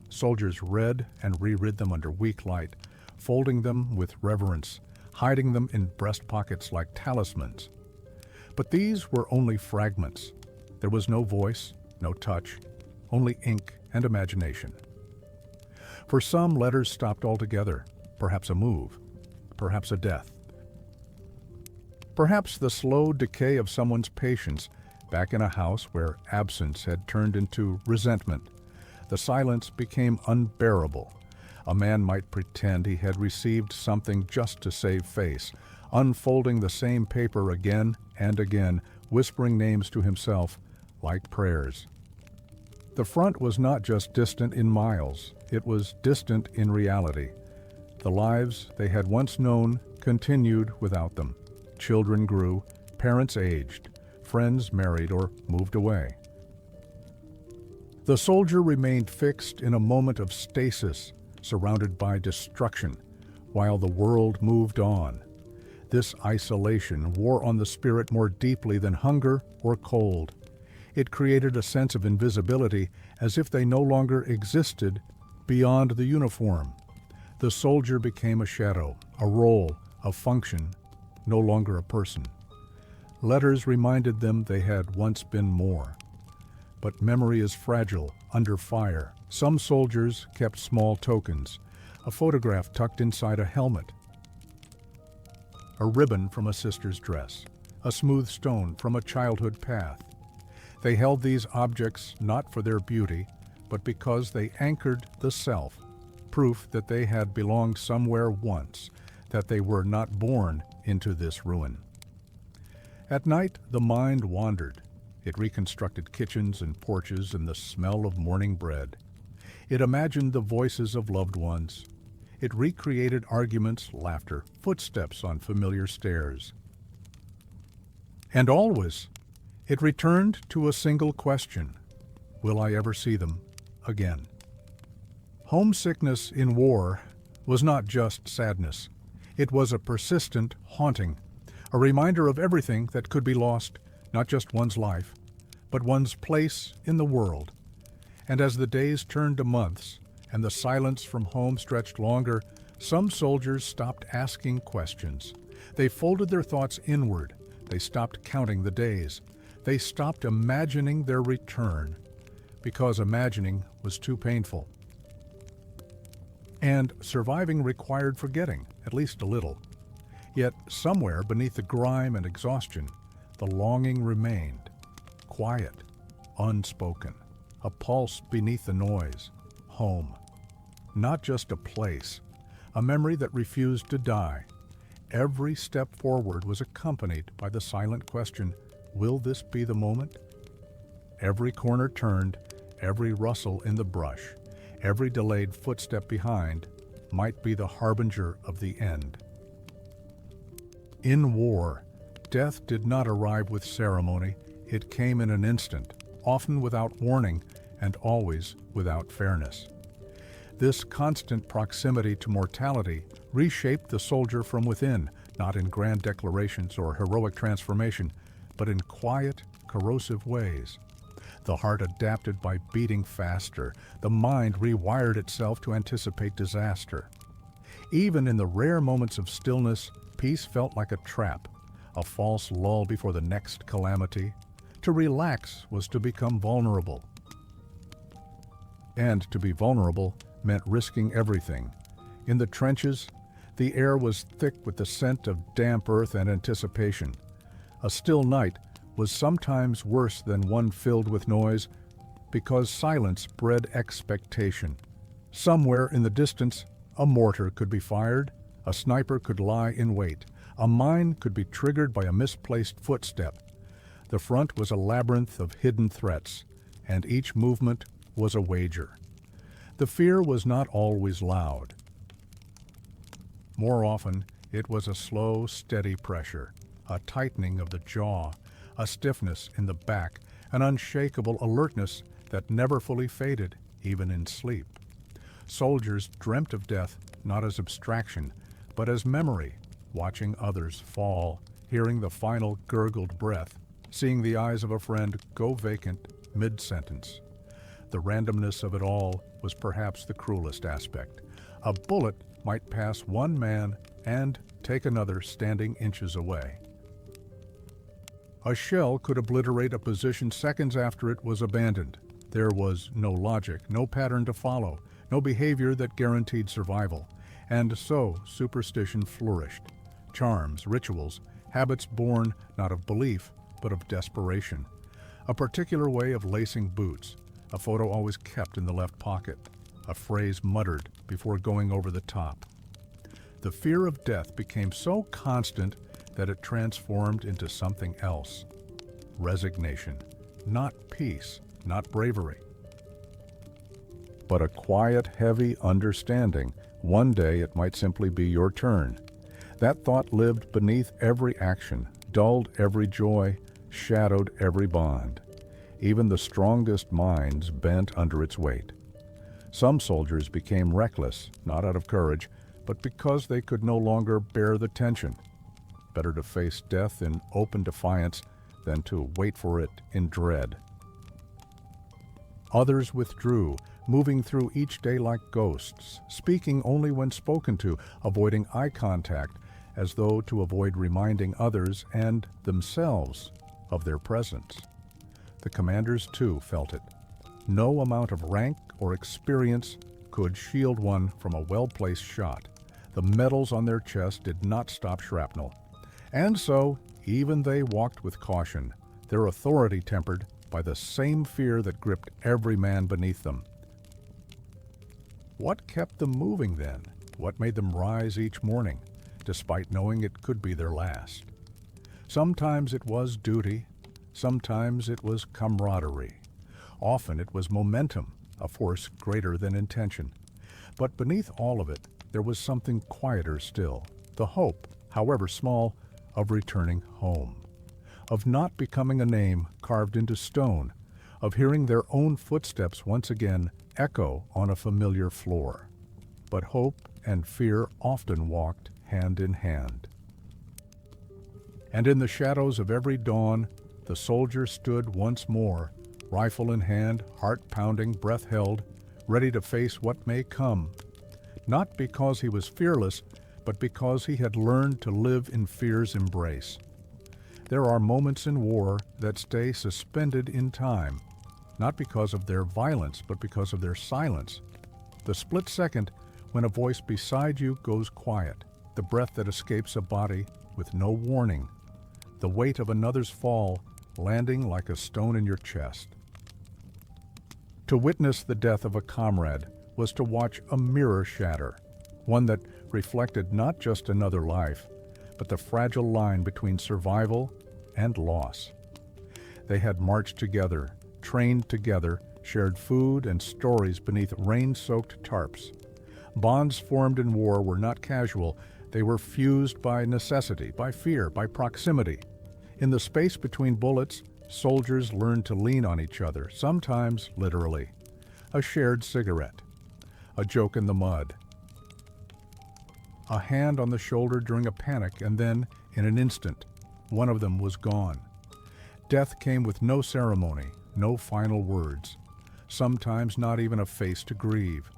Soldiers read and reread them under weak light, folding them with reverence, hiding them in breast pockets like talismans. But these were only fragments. There was no voice, no touch, only ink and imagination. For some, letters stopped altogether, perhaps a move, perhaps a death. Perhaps the slow decay of someone's patience back in a house where absence had turned into resentment. The silence became unbearable. A man might pretend he had received something just to save face, unfolding the same paper again and again, whispering names to himself like prayers. The front was not just distant in miles, it was distant in reality. The lives they had once known continued without them. Children grew, parents aged, friends married or moved away. The soldier remained fixed in a moment of stasis, surrounded by destruction, while the world moved on. This isolation wore on the spirit more deeply than hunger or cold. It created a sense of invisibility, as if they no longer existed beyond the uniform. The soldier became a shadow, a role, a function, no longer a person. Letters reminded them they had once been more. But memory is fragile, under fire. Some soldiers kept small tokens, a photograph tucked inside a helmet, a ribbon from a sister's dress, a smooth stone from a childhood path. They held these objects not for their beauty, but because they anchored the self, proof that they had belonged somewhere once, that they were not born into this ruin. At night, the mind wandered. It reconstructed kitchens and porches and the smell of morning bread. It imagined the voices of loved ones. It recreated arguments, laughter, footsteps on familiar stairs. And always, it returned to a single question: will I ever see them again? Homesickness in war was not just sadness. It was a persistent haunting, a reminder of everything that could be lost, not just one's life, but one's place in the world. And as the days turned to months and the silence from home stretched longer, some soldiers stopped asking questions. They folded their thoughts inward. They stopped counting the days. They stopped imagining their return, because imagining was too painful. And surviving required forgetting, at least a little. Yet somewhere beneath the grime and exhaustion, the longing remained, quiet, unspoken, a pulse beneath the noise, home. Not just a place, a memory that refused to die. Every step forward was accompanied by the silent question, will this be the moment? Every corner turned, every rustle in the brush, every delayed footstep behind might be the harbinger of the end. In war, death did not arrive with ceremony. It came in an instant, often without warning, and always without fairness. This constant proximity to mortality reshaped the soldier from within, not in grand declarations or heroic transformation, but in quiet, corrosive ways. The heart adapted by beating faster. The mind rewired itself to anticipate disaster. Even in the rare moments of stillness, peace felt like a trap, a false lull before the next calamity. To relax was to become vulnerable. And to be vulnerable meant risking everything. In the trenches, the air was thick with the scent of damp earth and anticipation. A still night was sometimes worse than one filled with noise, because silence bred expectation. Somewhere in the distance, a mortar could be fired, a sniper could lie in wait, a mine could be triggered by a misplaced footstep. The front was a labyrinth of hidden threats, and each movement was a wager. The fear was not always loud. More often, it was a slow, steady pressure, a tightening of the jaw, a stiffness in the back, an unshakable alertness that never fully faded, even in sleep. Soldiers dreamt of death not as abstraction, but as memory, watching others fall, hearing the final gurgled breath, seeing the eyes of a friend go vacant mid-sentence. The randomness of it all was perhaps the cruelest aspect. A bullet might pass one man and take another standing inches away. A shell could obliterate a position seconds after it was abandoned. There was no logic, no pattern to follow, no behavior that guaranteed survival. And so superstition flourished. Charms, rituals, habits born not of belief, but of desperation. A particular way of lacing boots, a photo always kept in the left pocket, a phrase muttered before going over the top. The fear of death became so constant that it transformed into something else. Resignation, not peace, not bravery, but a quiet, heavy understanding. One day it might simply be your turn. That thought lived beneath every action, dulled every joy, shadowed every bond. Even the strongest minds bent under its weight. Some soldiers became reckless, not out of courage, but because they could no longer bear the tension. Better to face death in open defiance than to wait for it in dread. Others withdrew, moving through each day like ghosts, speaking only when spoken to, avoiding eye contact, as though to avoid reminding others and themselves of their presence. The commanders, too, felt it. No amount of rank or experience could shield one from a well-placed shot. The medals on their chest did not stop shrapnel. And so, even they walked with caution, their authority tempered by the same fear that gripped every man beneath them. What kept them moving then? What made them rise each morning, despite knowing it could be their last? Sometimes it was duty, sometimes it was camaraderie. Often it was momentum, a force greater than intention. But beneath all of it, there was something quieter still, the hope, however small, of returning home, of not becoming a name carved into stone, of hearing their own footsteps once again echo on a familiar floor. But hope and fear often walked hand in hand. And in the shadows of every dawn, the soldier stood once more, rifle in hand, heart pounding, breath held, ready to face what may come, not because he was fearless, but because he had learned to live in fear's embrace. There are moments in war that stay suspended in time, not because of their violence, but because of their silence. The split second when a voice beside you goes quiet, the breath that escapes a body with no warning, the weight of another's fall landing like a stone in your chest. To witness the death of a comrade was to watch a mirror shatter, one that reflected not just another life, but the fragile line between survival and loss. They had marched together, trained together, shared food and stories beneath rain-soaked tarps. Bonds formed in war were not casual, They were fused by necessity, by fear, by proximity. In the space between bullets, soldiers learned to lean on each other, sometimes literally. A shared cigarette, a joke in the mud, a hand on the shoulder during a panic, and then, in an instant, one of them was gone. Death came with no ceremony, no final words, sometimes not even a face to grieve.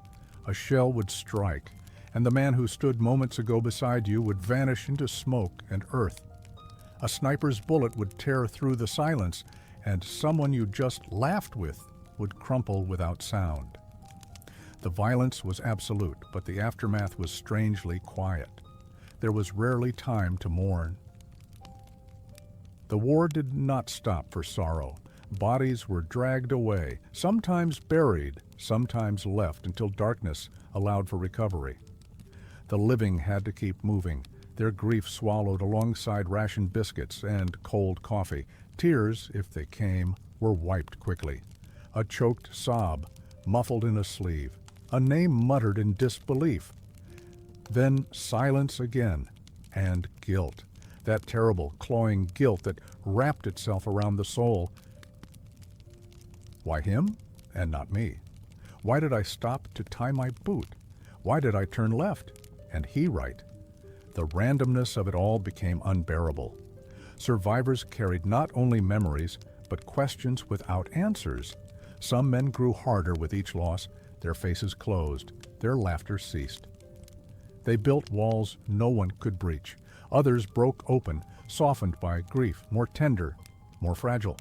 A shell would strike, and the man who stood moments ago beside you would vanish into smoke and earth. A sniper's bullet would tear through the silence, and someone you just laughed with would crumple without sound. The violence was absolute, but the aftermath was strangely quiet. There was rarely time to mourn. The war did not stop for sorrow. Bodies were dragged away, sometimes buried, sometimes left until darkness allowed for recovery. The living had to keep moving, their grief swallowed alongside rationed biscuits and cold coffee. Tears, if they came, were wiped quickly. A choked sob, muffled in a sleeve. A name muttered in disbelief. Then silence again, and guilt. That terrible, clawing guilt that wrapped itself around the soul. Why him, and not me? Why did I stop to tie my boot? Why did I turn left, and he right? The randomness of it all became unbearable. Survivors carried not only memories, but questions without answers. Some men grew harder with each loss. Their faces closed, their laughter ceased. They built walls no one could breach. Others broke open, softened by grief, more tender, more fragile.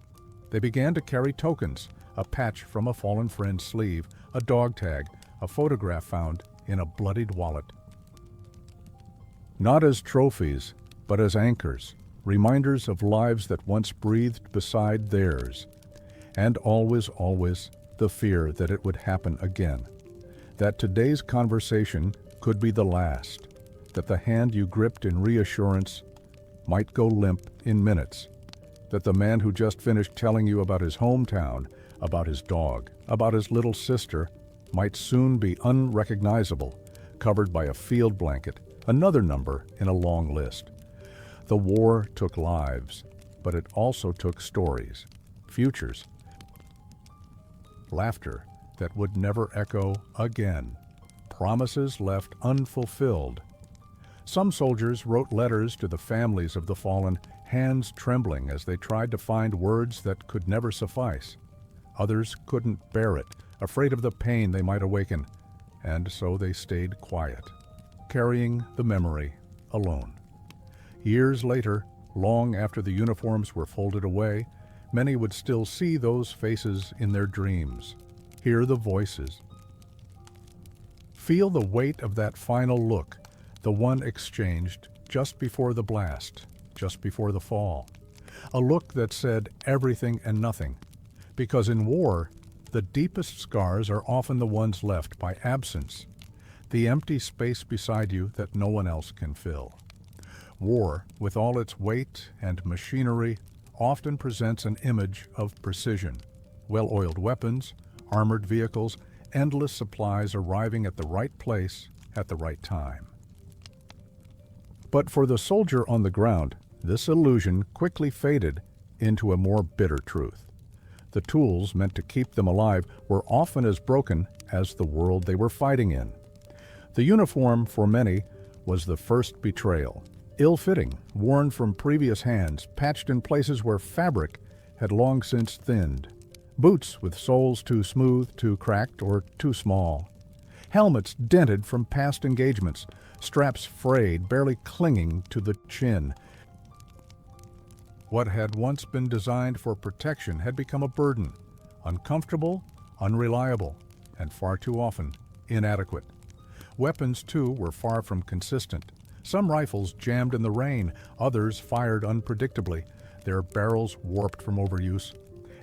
They began to carry tokens, a patch from a fallen friend's sleeve, a dog tag, a photograph found in a bloodied wallet. Not as trophies, but as anchors, reminders of lives that once breathed beside theirs. And always, always, the fear that it would happen again, that today's conversation could be the last, that the hand you gripped in reassurance might go limp in minutes, that the man who just finished telling you about his hometown, about his dog, about his little sister, might soon be unrecognizable, covered by a field blanket, another number in a long list. The war took lives, but it also took stories, futures, laughter that would never echo again, promises left unfulfilled. Some soldiers wrote letters to the families of the fallen, hands trembling as they tried to find words that could never suffice. Others couldn't bear it, afraid of the pain they might awaken, and so they stayed quiet, carrying the memory alone. Years later, long after the uniforms were folded away, many would still see those faces in their dreams, hear the voices, feel the weight of that final look, the one exchanged just before the blast, just before the fall. A look that said everything and nothing, because in war, the deepest scars are often the ones left by absence, the empty space beside you that no one else can fill. War, with all its weight and machinery, often presents an image of precision. Well-oiled weapons, armored vehicles, endless supplies arriving at the right place at the right time. But for the soldier on the ground, this illusion quickly faded into a more bitter truth. The tools meant to keep them alive were often as broken as the world they were fighting in. The uniform, for many, was the first betrayal. Ill-fitting, worn from previous hands, patched in places where fabric had long since thinned. Boots with soles too smooth, too cracked, or too small. Helmets dented from past engagements, straps frayed, barely clinging to the chin. What had once been designed for protection had become a burden, uncomfortable, unreliable, and far too often inadequate. Weapons, too, were far from consistent. Some rifles jammed in the rain, others fired unpredictably, their barrels warped from overuse.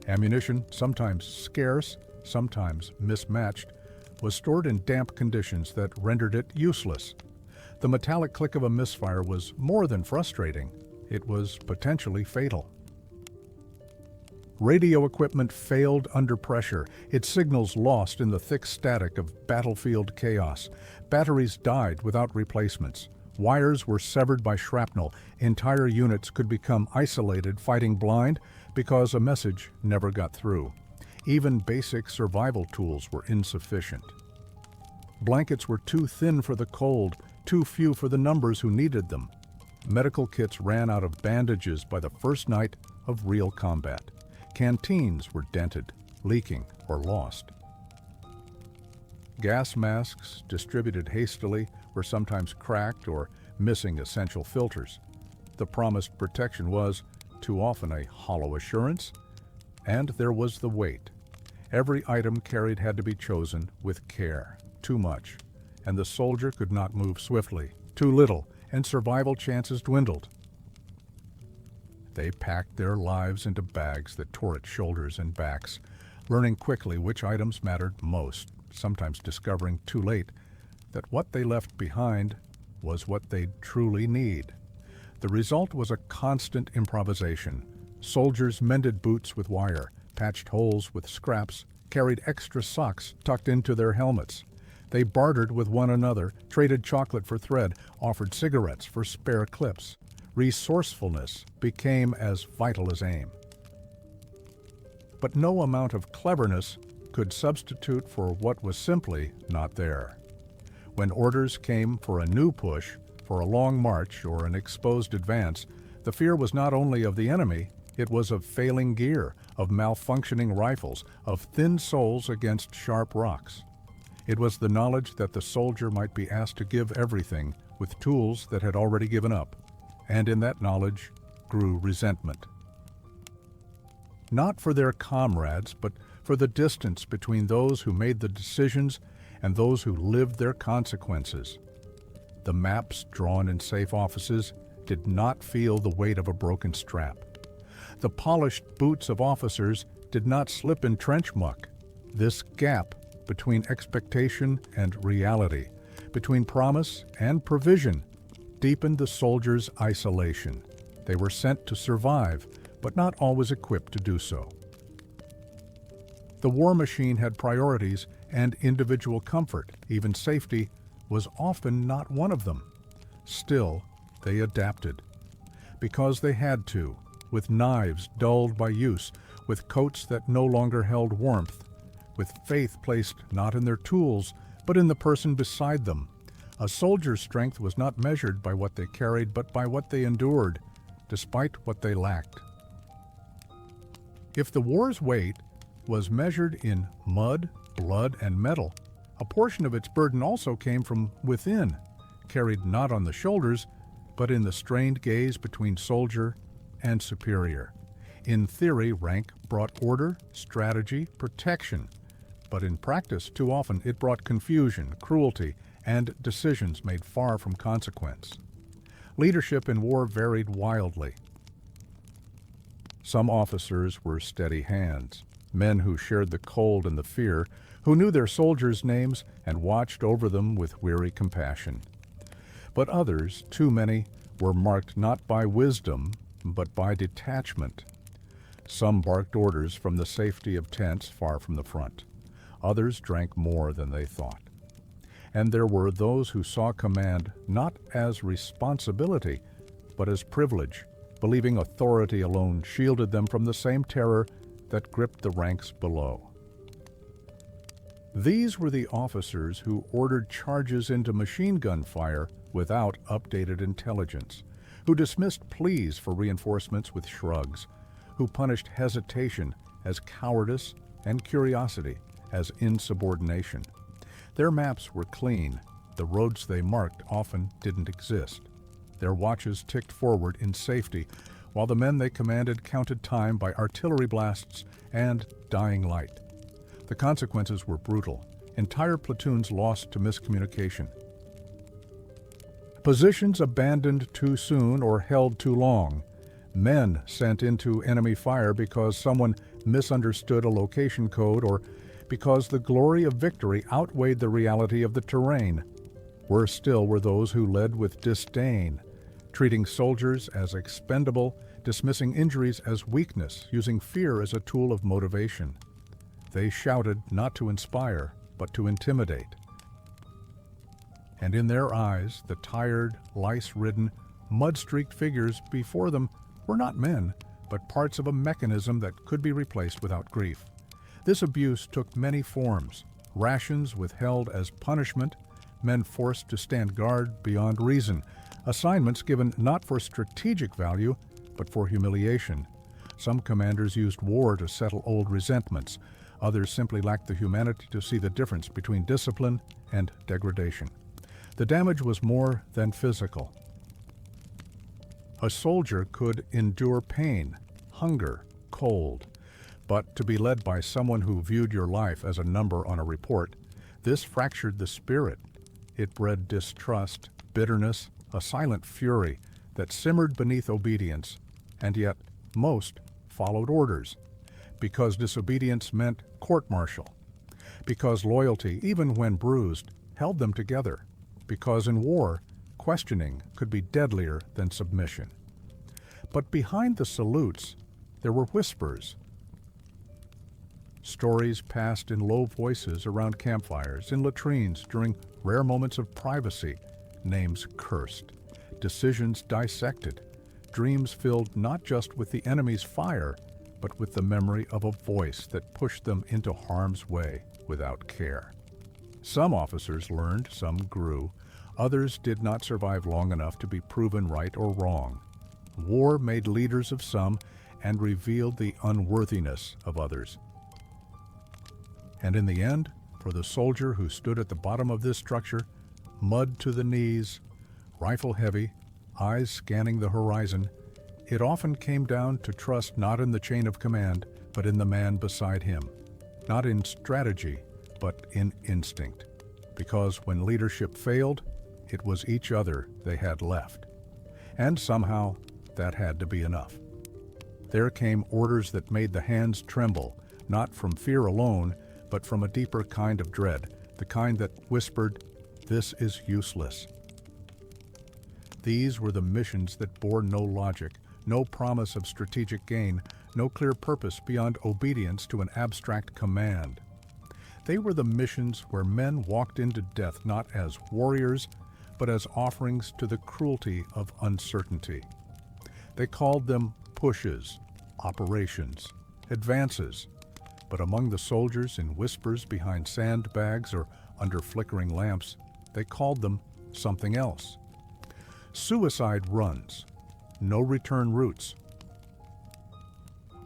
Ammunition, sometimes scarce, sometimes mismatched, was stored in damp conditions that rendered it useless. The metallic click of a misfire was more than frustrating. It was potentially fatal. Radio equipment failed under pressure, its signals lost in the thick static of battlefield chaos. Batteries died without replacements. Wires were severed by shrapnel. Entire units could become isolated, fighting blind, because a message never got through. Even basic survival tools were insufficient. Blankets were too thin for the cold, too few for the numbers who needed them. Medical kits ran out of bandages by the first night of real combat. Canteens were dented, leaking, or lost. Gas masks, distributed hastily, were sometimes cracked or missing essential filters. The promised protection was, too often, a hollow assurance, and there was the weight. Every item carried had to be chosen with care. Too much, and the soldier could not move swiftly. Too little, and survival chances dwindled. They packed their lives into bags that tore at shoulders and backs, learning quickly which items mattered most, sometimes discovering too late that what they left behind was what they'd truly need. The result was a constant improvisation. Soldiers mended boots with wire, patched holes with scraps, carried extra socks tucked into their helmets. They bartered with one another, traded chocolate for thread, offered cigarettes for spare clips. Resourcefulness became as vital as aim. But no amount of cleverness could substitute for what was simply not there. When orders came for a new push, for a long march or an exposed advance, the fear was not only of the enemy, it was of failing gear, of malfunctioning rifles, of thin soles against sharp rocks. It was the knowledge that the soldier might be asked to give everything with tools that had already given up, and in that knowledge grew resentment. Not for their comrades, but for the distance between those who made the decisions and those who lived their consequences. The maps drawn in safe offices did not feel the weight of a broken strap. The polished boots of officers did not slip in trench muck. This gap between expectation and reality, between promise and provision, deepened the soldiers' isolation. They were sent to survive, but not always equipped to do so. The war machine had priorities and individual comfort, even safety, was often not one of them. Still, they adapted. Because they had to, with knives dulled by use, with coats that no longer held warmth, with faith placed not in their tools, but in the person beside them. A soldier's strength was not measured by what they carried, but by what they endured, despite what they lacked. If the war's weight was measured in mud, blood, and metal, a portion of its burden also came from within, carried not on the shoulders, but in the strained gaze between soldier and superior. In theory, rank brought order, strategy, protection, but in practice, too often, it brought confusion, cruelty, and decisions made far from consequence. Leadership in war varied wildly. Some officers were steady hands, men who shared the cold and the fear, who knew their soldiers' names and watched over them with weary compassion. But others, too many, were marked not by wisdom, but by detachment. Some barked orders from the safety of tents far from the front. Others drank more than they thought. And there were those who saw command not as responsibility, but as privilege, believing authority alone shielded them from the same terror that gripped the ranks below. These were the officers who ordered charges into machine gun fire without updated intelligence, who dismissed pleas for reinforcements with shrugs, who punished hesitation as cowardice and curiosity as insubordination. Their maps were clean. The roads they marked often didn't exist. Their watches ticked forward in safety, while the men they commanded counted time by artillery blasts and dying light. The consequences were brutal. Entire platoons lost to miscommunication. Positions abandoned too soon or held too long. Men sent into enemy fire because someone misunderstood a location code or because the glory of victory outweighed the reality of the terrain. Worse still were those who led with disdain, treating soldiers as expendable, dismissing injuries as weakness, using fear as a tool of motivation. They shouted not to inspire, but to intimidate. and in their eyes the tired, lice-ridden, mud-streaked figures before them were not men, but parts of a mechanism that could be replaced without grief. This abuse took many forms: rations withheld as punishment, men forced to stand guard beyond reason, assignments given not for strategic value, but for humiliation. Some commanders used war to settle old resentments. Others simply lacked the humanity to see the difference between discipline and degradation. The damage was more than physical. A soldier could endure pain, hunger, cold, but to be led by someone who viewed your life as a number on a report, this fractured the spirit. It bred distrust, bitterness, a silent fury that simmered beneath obedience, and yet most followed orders, because disobedience meant court-martial, because loyalty, even when bruised, held them together, because in war, questioning could be deadlier than submission. But behind the salutes, there were whispers. Stories passed in low voices around campfires, in latrines during rare moments of privacy, names cursed, decisions dissected, dreams filled not just with the enemy's fire, but with the memory of a voice that pushed them into harm's way without care. Some officers learned, some grew, others did not survive long enough to be proven right or wrong. War made leaders of some and revealed the unworthiness of others. And in the end, for the soldier who stood at the bottom of this structure, mud to the knees, rifle heavy, eyes scanning the horizon, it often came down to trust not in the chain of command, but in the man beside him. Not in strategy, but in instinct. Because when leadership failed, it was each other they had left. And somehow, that had to be enough. There came orders that made the hands tremble, not from fear alone, but from a deeper kind of dread, the kind that whispered, "This is useless." These were the missions that bore no logic, no promise of strategic gain, no clear purpose beyond obedience to an abstract command. They were the missions where men walked into death not as warriors, but as offerings to the cruelty of uncertainty. They called them pushes, operations, advances, but among the soldiers in whispers behind sandbags or under flickering lamps, they called them something else. Suicide runs, no return routes.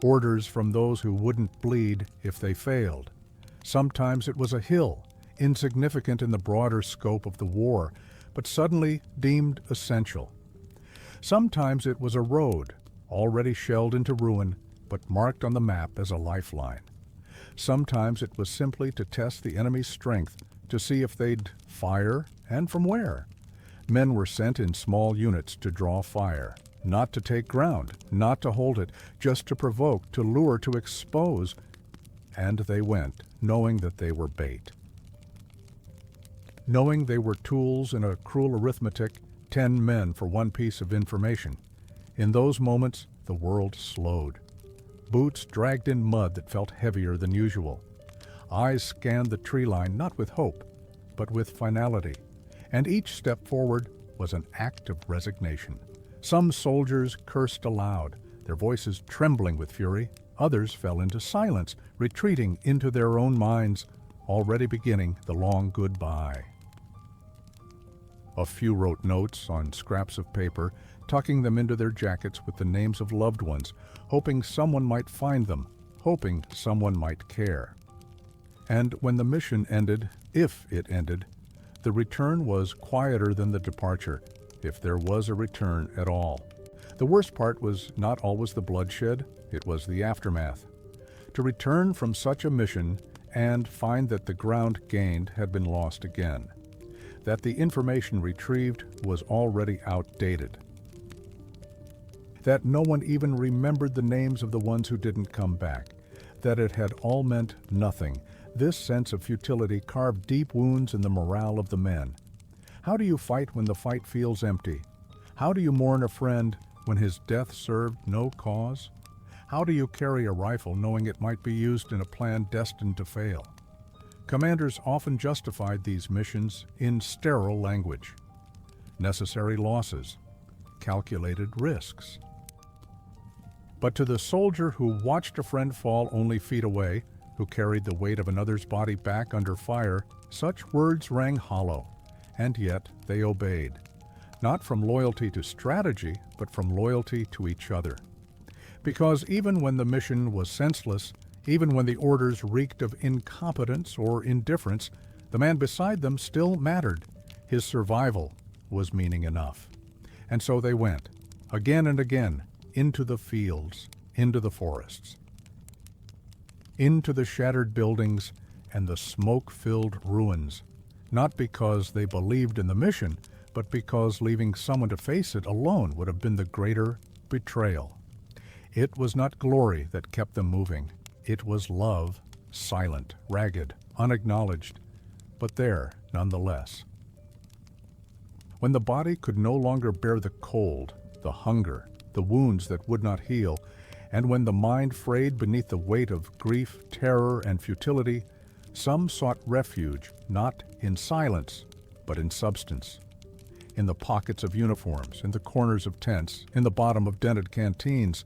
Orders from those who wouldn't bleed if they failed. Sometimes it was a hill, insignificant in the broader scope of the war, but suddenly deemed essential. Sometimes it was a road, already shelled into ruin, but marked on the map as a lifeline. Sometimes it was simply to test the enemy's strength, to see if they'd fire, and from where. Men were sent in small units to draw fire, not to take ground, not to hold it, just to provoke, to lure, to expose. And they went, knowing that they were bait. Knowing they were tools in a cruel arithmetic, 10 men for one piece of information. In those moments, the world slowed. Boots dragged in mud that felt heavier than usual. Eyes scanned the tree line not with hope, but with finality. And each step forward was an act of resignation. Some soldiers cursed aloud, their voices trembling with fury. Others fell into silence, retreating into their own minds, already beginning the long goodbye. A few wrote notes on scraps of paper, tucking them into their jackets with the names of loved ones, hoping someone might find them, hoping someone might care. And when the mission ended, if it ended, the return was quieter than the departure, if there was a return at all. The worst part was not always the bloodshed, it was the aftermath. To return from such a mission and find that the ground gained had been lost again, that the information retrieved was already outdated, that no one even remembered the names of the ones who didn't come back, that it had all meant nothing. This sense of futility carved deep wounds in the morale of the men. How do you fight when the fight feels empty? How do you mourn a friend when his death served no cause? How do you carry a rifle knowing it might be used in a plan destined to fail? Commanders often justified these missions in sterile language. Necessary losses, calculated risks. But to the soldier who watched a friend fall only feet away, who carried the weight of another's body back under fire, such words rang hollow, and yet they obeyed, not from loyalty to strategy, but from loyalty to each other. Because even when the mission was senseless, even when the orders reeked of incompetence or indifference, the man beside them still mattered. His survival was meaning enough. And so they went, again and again, into the fields, into the forests, into the shattered buildings and the smoke-filled ruins, not because they believed in the mission, but because leaving someone to face it alone would have been the greater betrayal. It was not glory that kept them moving. It was love, silent, ragged, unacknowledged, but there nonetheless. When the body could no longer bear the cold, the hunger, the wounds that would not heal, and when the mind frayed beneath the weight of grief, terror, and futility, some sought refuge not in silence, but in substance. In the pockets of uniforms, in the corners of tents, in the bottom of dented canteens,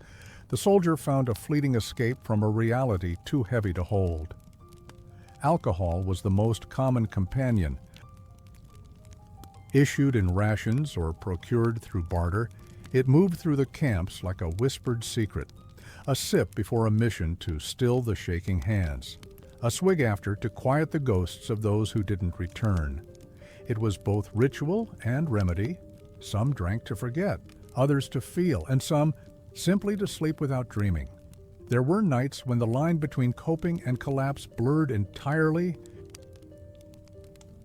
the soldier found a fleeting escape from a reality too heavy to hold. Alcohol was the most common companion. Issued in rations or procured through barter, it moved through the camps like a whispered secret, a sip before a mission to still the shaking hands, a swig after to quiet the ghosts of those who didn't return. It was both ritual and remedy. Some drank to forget, others to feel, and some simply to sleep without dreaming. There were nights when the line between coping and collapse blurred entirely.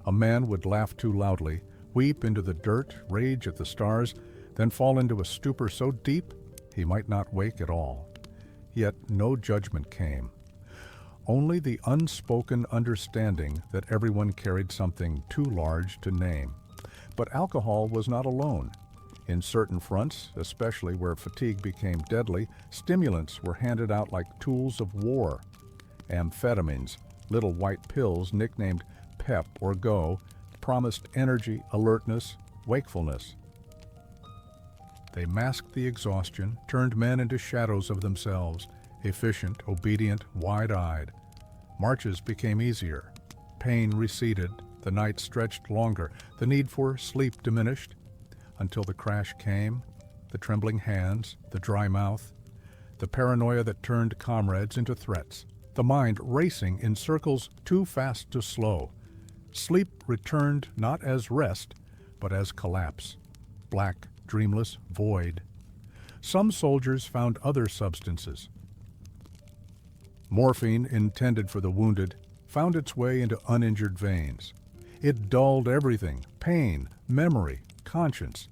A man would laugh too loudly, weep into the dirt, rage at the stars, then fall into a stupor so deep he might not wake at all. Yet no judgment came. Only the unspoken understanding that everyone carried something too large to name. But alcohol was not alone. In certain fronts, especially where fatigue became deadly, stimulants were handed out like tools of war. Amphetamines, little white pills nicknamed Pep or Go, promised energy, alertness, wakefulness. They masked the exhaustion, turned men into shadows of themselves, efficient, obedient, wide-eyed. Marches became easier. Pain receded, the night stretched longer, the need for sleep diminished, until the crash came, the trembling hands, the dry mouth, the paranoia that turned comrades into threats, the mind racing in circles too fast to slow. Sleep returned not as rest, but as collapse, black, dreamless void. Some soldiers found other substances. Morphine, intended for the wounded, found its way into uninjured veins. It dulled everything: pain, memory, conscience.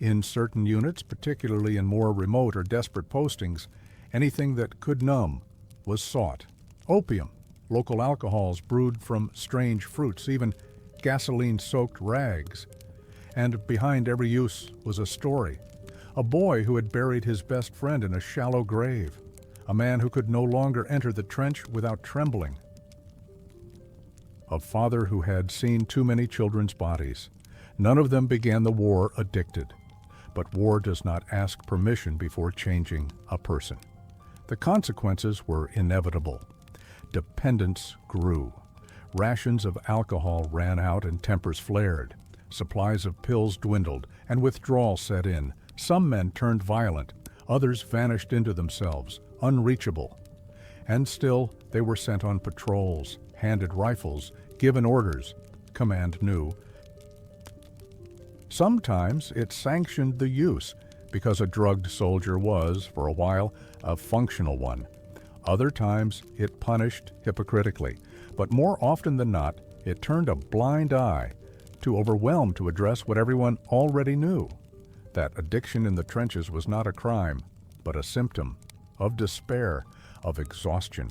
In certain units, particularly in more remote or desperate postings, anything that could numb was sought. Opium, local alcohols brewed from strange fruits, even gasoline-soaked rags. And behind every use was a story. A boy who had buried his best friend in a shallow grave. A man who could no longer enter the trench without trembling. A father who had seen too many children's bodies. None of them began the war addicted. But war does not ask permission before changing a person. The consequences were inevitable. Dependence grew. Rations of alcohol ran out and tempers flared. Supplies of pills dwindled, and withdrawal set in. Some men turned violent, others vanished into themselves, unreachable. And still, they were sent on patrols, handed rifles, given orders, command knew. Sometimes it sanctioned the use, because a drugged soldier was, for a while, a functional one. Other times it punished hypocritically, but more often than not, it turned a blind eye, too overwhelmed to address what everyone already knew. That addiction in the trenches was not a crime, but a symptom of despair, of exhaustion,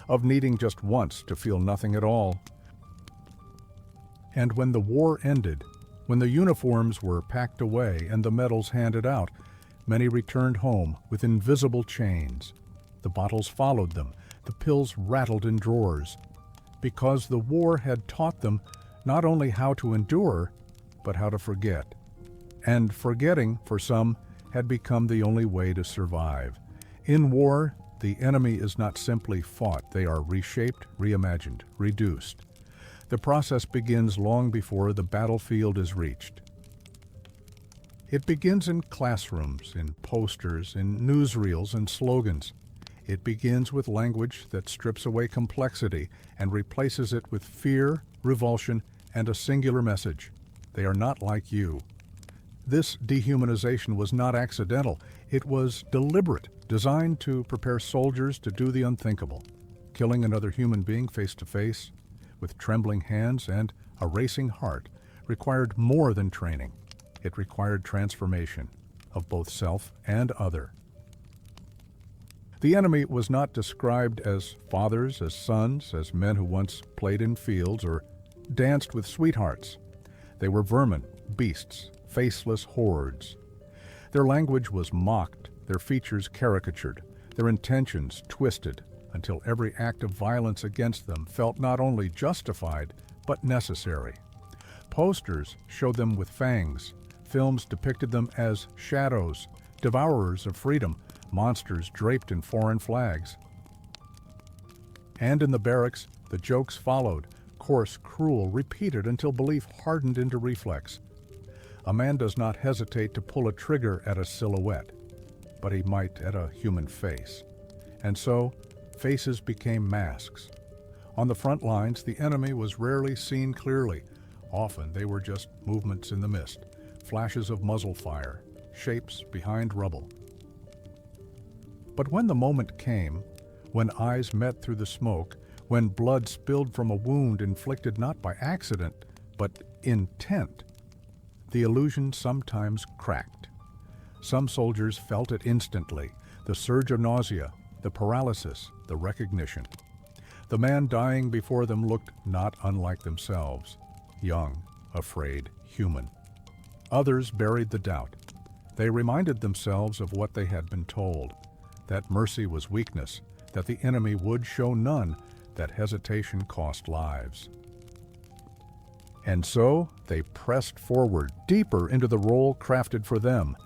of needing just once to feel nothing at all. And when the war ended, when the uniforms were packed away and the medals handed out, many returned home with invisible chains. The bottles followed them, the pills rattled in drawers. because the war had taught them not only how to endure, but how to forget. And forgetting, for some, had become the only way to survive. In war, the enemy is not simply fought, they are reshaped, reimagined, reduced. The process begins long before the battlefield is reached. It begins in classrooms, in posters, in newsreels and slogans. It begins with language that strips away complexity and replaces it with fear, revulsion, and a singular message. They are not like you. This dehumanization was not accidental. It was deliberate, designed to prepare soldiers to do the unthinkable. Killing another human being face to face, with trembling hands and a racing heart, required more than training. It required transformation of both self and other. The enemy was not described as fathers, as sons, as men who once played in fields or danced with sweethearts. They were vermin, beasts, faceless hordes. Their language was mocked, their features caricatured, their intentions twisted, until every act of violence against them felt not only justified, but necessary. Posters showed them with fangs. Films depicted them as shadows, devourers of freedom, monsters draped in foreign flags. And in the barracks, the jokes followed, coarse, cruel, repeated until belief hardened into reflex. A man does not hesitate to pull a trigger at a silhouette, but he might at a human face. And so, faces became masks. On the front lines, the enemy was rarely seen clearly. Often they were just movements in the mist, flashes of muzzle fire, shapes behind rubble. But when the moment came, when eyes met through the smoke, when blood spilled from a wound inflicted not by accident, but intent, the illusion sometimes cracked. Some soldiers felt it instantly, the surge of nausea, the paralysis, the recognition. The man dying before them looked not unlike themselves, young, afraid, human. Others buried the doubt. They reminded themselves of what they had been told, that mercy was weakness, that the enemy would show none, that hesitation cost lives. And so they pressed forward, deeper into the role crafted for them.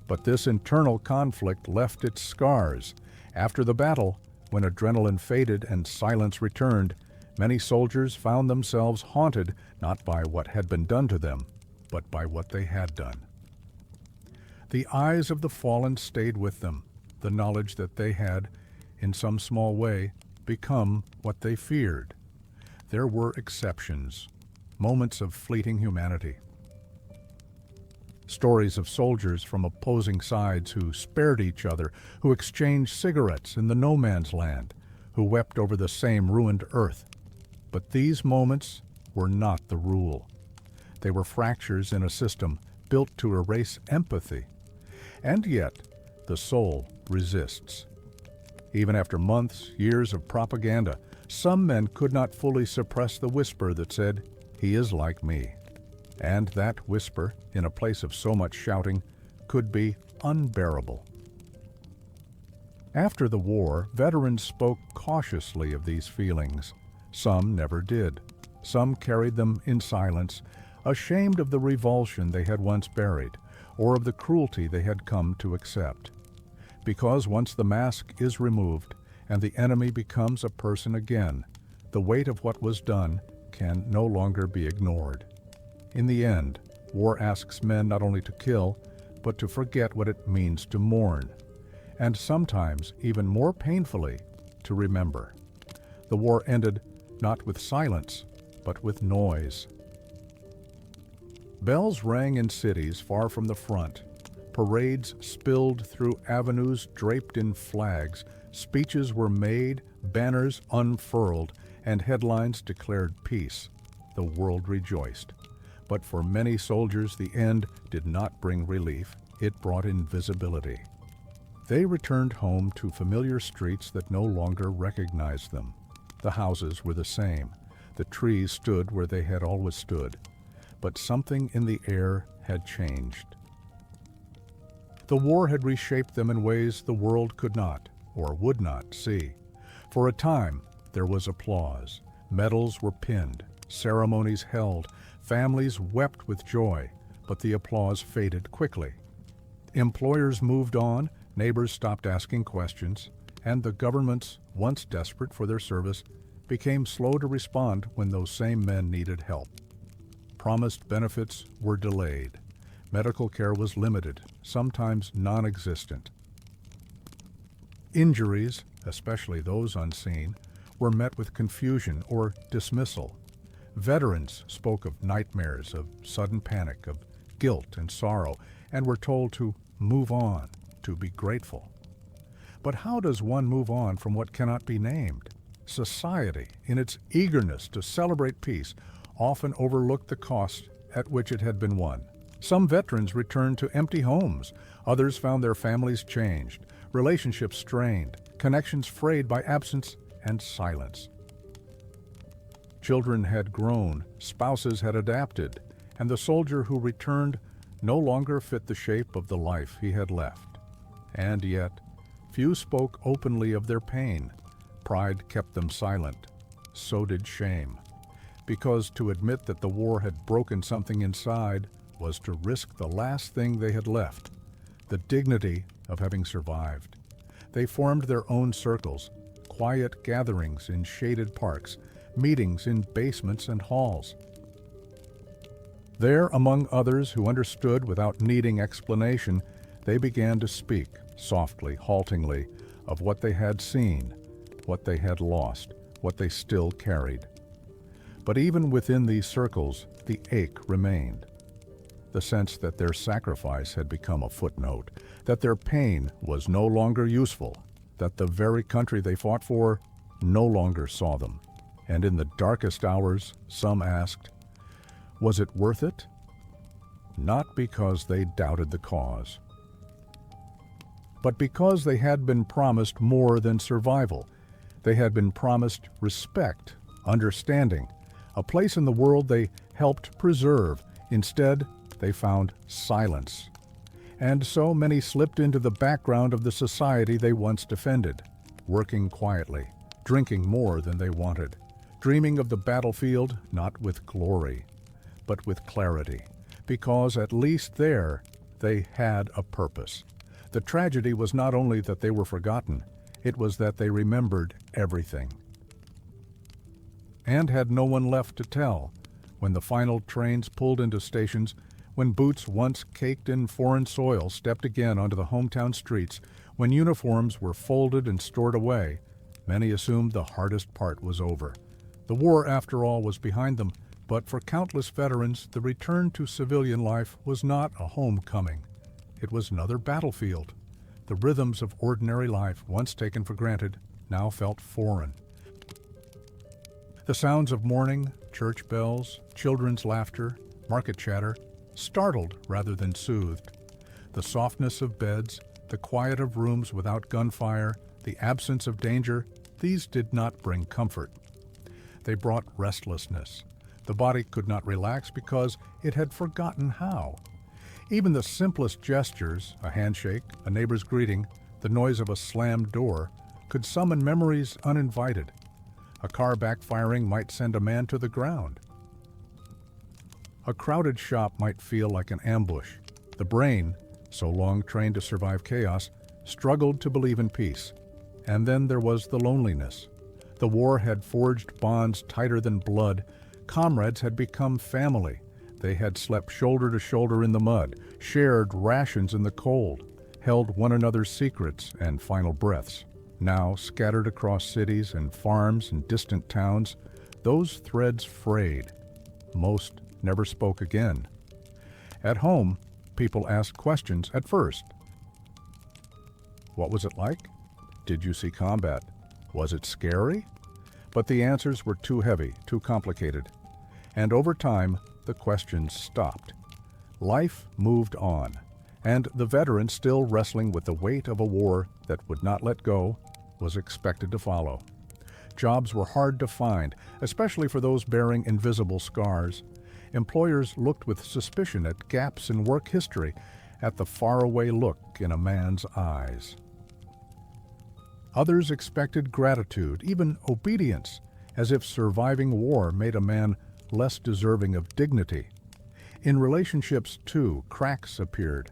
But this internal conflict left its scars. After the battle, when adrenaline faded and silence returned, many soldiers found themselves haunted not by what had been done to them, but by what they had done. The eyes of the fallen stayed with them, the knowledge that they had, in some small way, become what they feared. There were exceptions, moments of fleeting humanity. Stories of soldiers from opposing sides who spared each other, who exchanged cigarettes in the no man's land, who wept over the same ruined earth. But these moments were not the rule. They were fractures in a system built to erase empathy. And yet, the soul resists. Even after months, years of propaganda, some men could not fully suppress the whisper that said, "He is like me." And that whisper, in a place of so much shouting, could be unbearable. After the war, veterans spoke cautiously of these feelings. Some never did. Some carried them in silence, ashamed of the revulsion they had once buried, or of the cruelty they had come to accept. Because once the mask is removed and the enemy becomes a person again, the weight of what was done can no longer be ignored. In the end, war asks men not only to kill, but to forget what it means to mourn, and sometimes, even more painfully, to remember. The war ended not with silence, but with noise. Bells rang in cities far from the front. Parades spilled through avenues draped in flags. Speeches were made, banners unfurled, and headlines declared peace. The world rejoiced. But for many soldiers, the end did not bring relief. It brought invisibility. They returned home to familiar streets that no longer recognized them. The houses were the same. The trees stood where they had always stood. But something in the air had changed. The war had reshaped them in ways the world could not, or would not, see. For a time, there was applause. Medals were pinned, ceremonies held, families wept with joy, but the applause faded quickly. Employers moved on, neighbors stopped asking questions, and the governments, once desperate for their service, became slow to respond when those same men needed help. Promised benefits were delayed. Medical care was limited, sometimes non-existent. Injuries, especially those unseen, were met with confusion or dismissal. Veterans spoke of nightmares, of sudden panic, of guilt and sorrow, and were told to move on, to be grateful. But how does one move on from what cannot be named? Society, in its eagerness to celebrate peace, often overlooked the cost at which it had been won. Some veterans returned to empty homes. Others found their families changed, relationships strained, connections frayed by absence and silence. Children had grown, spouses had adapted, and the soldier who returned no longer fit the shape of the life he had left. And yet, few spoke openly of their pain. Pride kept them silent. So did shame. Because to admit that the war had broken something inside was to risk the last thing they had left, the dignity of having survived. They formed their own circles, quiet gatherings in shaded parks, meetings in basements and halls. There, among others who understood without needing explanation, they began to speak, softly, haltingly, of what they had seen, what they had lost, what they still carried. But even within these circles, the ache remained. The sense that their sacrifice had become a footnote, that their pain was no longer useful, that the very country they fought for no longer saw them. And in the darkest hours, some asked, was it worth it? Not because they doubted the cause, but because they had been promised more than survival. They had been promised respect, understanding, a place in the world they helped preserve. Instead, they found silence. And so many slipped into the background of the society they once defended, working quietly, drinking more than they wanted, dreaming of the battlefield not with glory, but with clarity, because at least there they had a purpose. The tragedy was not only that they were forgotten, it was that they remembered everything, and had no one left to tell. When the final trains pulled into stations, when boots once caked in foreign soil stepped again onto the hometown streets, when uniforms were folded and stored away, many assumed the hardest part was over. The war, after all, was behind them, but for countless veterans, the return to civilian life was not a homecoming. It was another battlefield. The rhythms of ordinary life, once taken for granted, now felt foreign. The sounds of mourning, church bells, children's laughter, market chatter, startled rather than soothed. The softness of beds, the quiet of rooms without gunfire, the absence of danger, these did not bring comfort. They brought restlessness. The body could not relax because it had forgotten how. Even the simplest gestures, a handshake, a neighbor's greeting, the noise of a slammed door, could summon memories uninvited. A car backfiring might send a man to the ground. A crowded shop might feel like an ambush. The brain, so long trained to survive chaos, struggled to believe in peace. And then there was the loneliness. The war had forged bonds tighter than blood. Comrades had become family. They had slept shoulder to shoulder in the mud, shared rations in the cold, held one another's secrets and final breaths. Now, scattered across cities and farms and distant towns, those threads frayed. Most never spoke again. At home, people asked questions at first. What was it like? Did you see combat? Was it scary? But the answers were too heavy, too complicated. And over time, the questions stopped. Life moved on, and the veteran, still wrestling with the weight of a war that would not let go, was expected to follow. Jobs were hard to find, especially for those bearing invisible scars. Employers looked with suspicion at gaps in work history, at the faraway look in a man's eyes. Others expected gratitude, even obedience, as if surviving war made a man less deserving of dignity. In relationships, too, cracks appeared.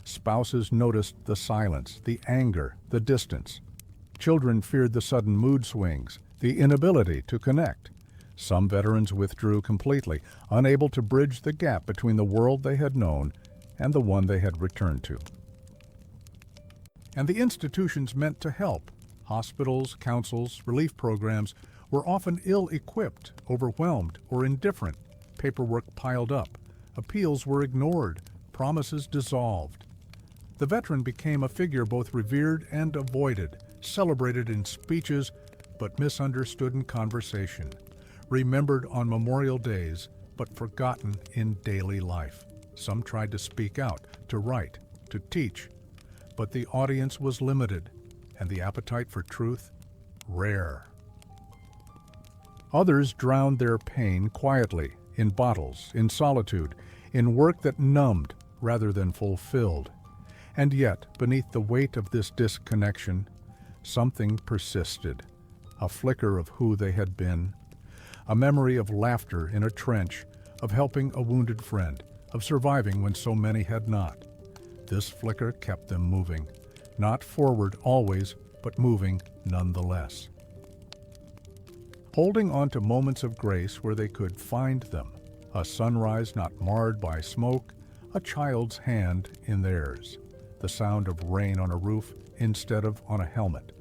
Spouses noticed the silence, the anger, the distance. Children feared the sudden mood swings, the inability to connect. Some veterans withdrew completely, unable to bridge the gap between the world they had known and the one they had returned to. And the institutions meant to help, hospitals, councils, relief programs, were often ill-equipped, overwhelmed, or indifferent. Paperwork piled up. Appeals were ignored. Promises dissolved. The veteran became a figure both revered and avoided, celebrated in speeches, but misunderstood in conversation, remembered on memorial days, but forgotten in daily life. Some tried to speak out, to write, to teach, but the audience was limited, and the appetite for truth rare. Others drowned their pain quietly, in bottles, in solitude, in work that numbed rather than fulfilled. And yet, beneath the weight of this disconnection, something persisted, a flicker of who they had been, a memory of laughter in a trench, of helping a wounded friend, of surviving when so many had not. This flicker kept them moving, not forward always, but moving nonetheless. Holding on to moments of grace where they could find them, a sunrise not marred by smoke, a child's hand in theirs, the sound of rain on a roof instead of on a helmet.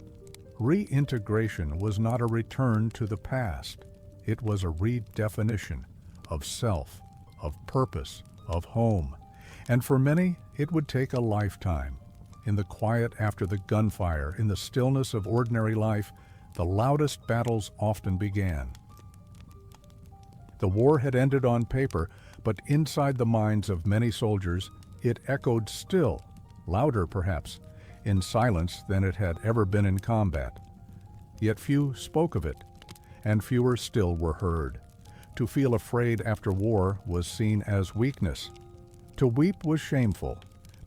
Reintegration was not a return to the past. It was a redefinition of self, of purpose, of home. And for many, it would take a lifetime. In the quiet after the gunfire, in the stillness of ordinary life, the loudest battles often began. The war had ended on paper, but inside the minds of many soldiers, it echoed still, louder perhaps, in silence than it had ever been in combat. Yet few spoke of it, and fewer still were heard. To feel afraid after war was seen as weakness. To weep was shameful.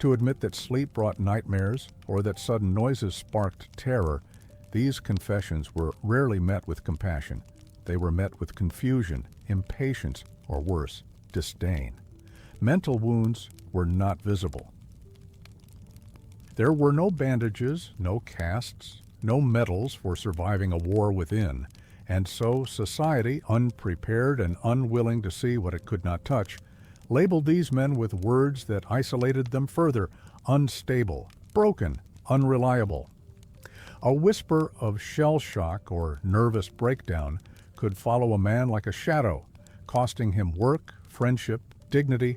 To admit that sleep brought nightmares or that sudden noises sparked terror, these confessions were rarely met with compassion. They were met with confusion, impatience, or worse, disdain. Mental wounds were not visible. There were no bandages, no casts, no medals for surviving a war within, and so society, unprepared and unwilling to see what it could not touch, labeled these men with words that isolated them further: unstable, broken, unreliable. A whisper of shell shock or nervous breakdown could follow a man like a shadow, costing him work, friendship, dignity.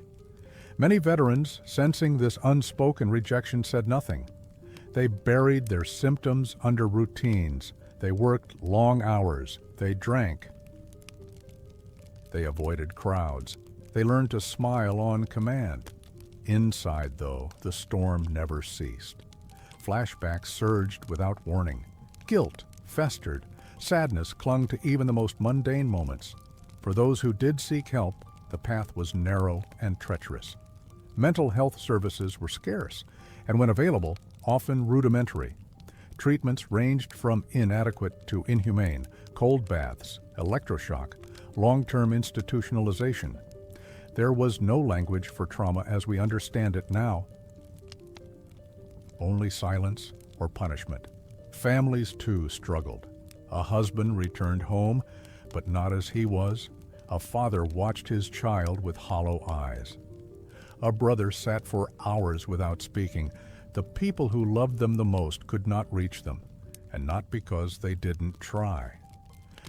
Many veterans, sensing this unspoken rejection, said nothing. They buried their symptoms under routines. They worked long hours. They drank. They avoided crowds. They learned to smile on command. Inside, though, the storm never ceased. Flashbacks surged without warning. Guilt festered. Sadness clung to even the most mundane moments. For those who did seek help, the path was narrow and treacherous. Mental health services were scarce, and when available, often rudimentary. Treatments ranged from inadequate to inhumane: cold baths, electroshock, long-term institutionalization. There was no language for trauma as we understand it now. Only silence or punishment. Families, too, struggled. A husband returned home, but not as he was. A father watched his child with hollow eyes. A brother sat for hours without speaking. The people who loved them the most could not reach them, and not because they didn't try.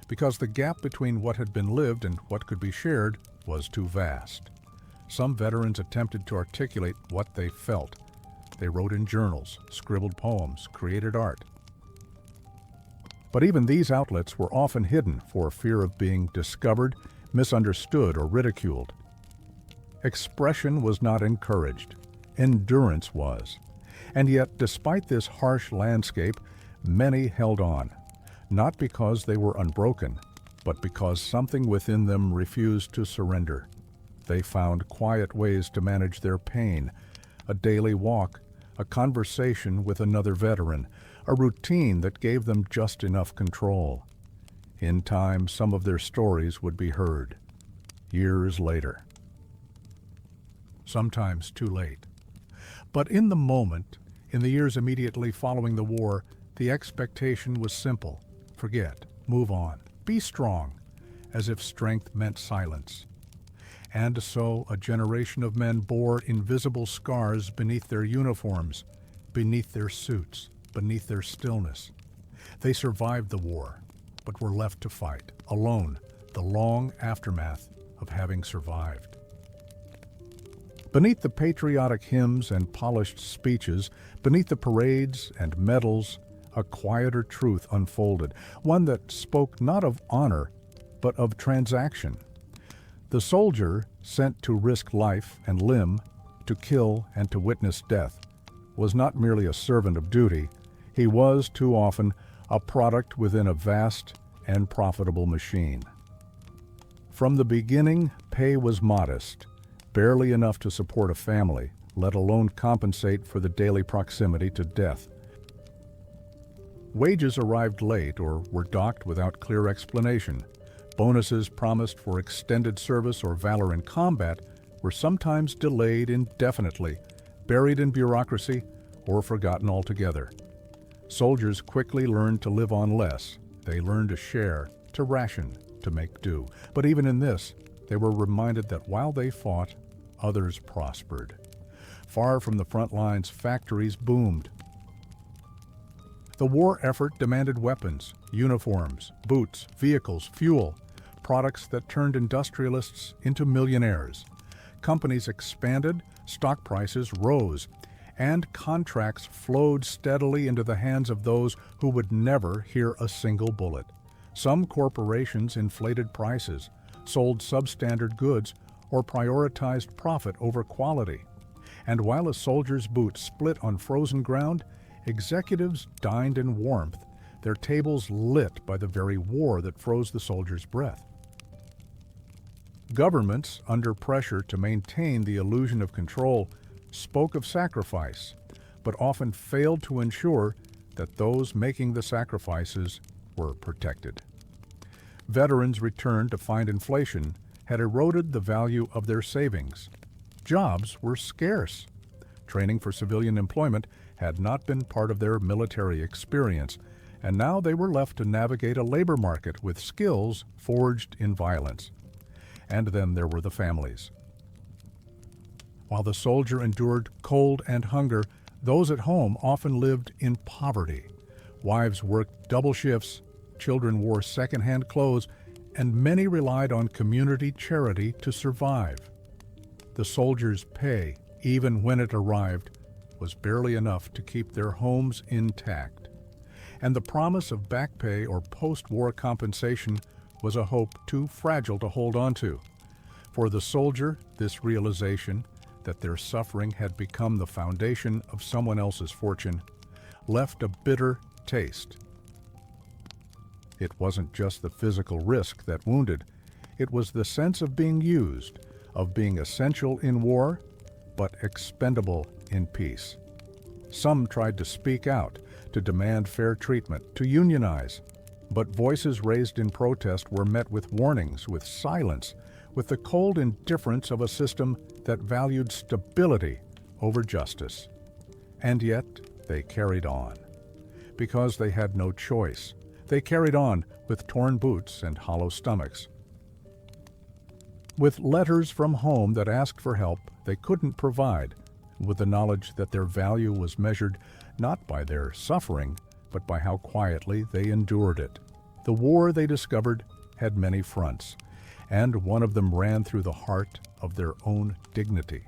Because the gap between what had been lived and what could be shared was too vast. Some veterans attempted to articulate what they felt. They wrote in journals, scribbled poems, created art. But even these outlets were often hidden for fear of being discovered, misunderstood, or ridiculed. Expression was not encouraged. Endurance was. And yet, despite this harsh landscape, many held on, not because they were unbroken, but because something within them refused to surrender. They found quiet ways to manage their pain: a daily walk, a conversation with another veteran, a routine that gave them just enough control. In time, some of their stories would be heard, years later. Sometimes too late. But in the moment, in the years immediately following the war, the expectation was simple. Forget, move on, be strong, as if strength meant silence. And so a generation of men bore invisible scars beneath their uniforms, beneath their suits, beneath their stillness. They survived the war, but were left to fight, alone, the long aftermath of having survived. Beneath the patriotic hymns and polished speeches, beneath the parades and medals, a quieter truth unfolded, one that spoke not of honor, but of transaction. The soldier, sent to risk life and limb, to kill and to witness death, was not merely a servant of duty. He was, too often, a product within a vast and profitable machine. From the beginning, pay was modest, barely enough to support a family, let alone compensate for the daily proximity to death. Wages arrived late or were docked without clear explanation. Bonuses promised for extended service or valor in combat were sometimes delayed indefinitely, buried in bureaucracy, or forgotten altogether. Soldiers quickly learned to live on less. They learned to share, to ration, to make do. But even in this, they were reminded that while they fought, others prospered. Far from the front lines, factories boomed. The war effort demanded weapons, uniforms, boots, vehicles, fuel, products that turned industrialists into millionaires. Companies expanded, stock prices rose, and contracts flowed steadily into the hands of those who would never hear a single bullet. Some corporations inflated prices, sold substandard goods, or prioritized profit over quality. And while a soldier's boot split on frozen ground, executives dined in warmth, their tables lit by the very war that froze the soldier's breath. Governments, under pressure to maintain the illusion of control, spoke of sacrifice, but often failed to ensure that those making the sacrifices were protected. Veterans returned to find inflation had eroded the value of their savings. Jobs were scarce. Training for civilian employment had not been part of their military experience, and now they were left to navigate a labor market with skills forged in violence. And then there were the families. While the soldier endured cold and hunger, those at home often lived in poverty. Wives worked double shifts, children wore second-hand clothes, and many relied on community charity to survive. The soldiers' pay, even when it arrived, was barely enough to keep their homes intact. And the promise of back pay or post-war compensation was a hope too fragile to hold on to. For the soldier, this realization that their suffering had become the foundation of someone else's fortune left a bitter taste. It wasn't just the physical risk that wounded, it was the sense of being used, of being essential in war, but expendable in peace. Some tried to speak out, to demand fair treatment, to unionize, but voices raised in protest were met with warnings, with silence, with the cold indifference of a system that valued stability over justice. And yet, they carried on. Because they had no choice, they carried on with torn boots and hollow stomachs. With letters from home that asked for help they couldn't provide, with the knowledge that their value was measured not by their suffering, but by how quietly they endured it. The war, they discovered, had many fronts, and one of them ran through the heart of their own dignity.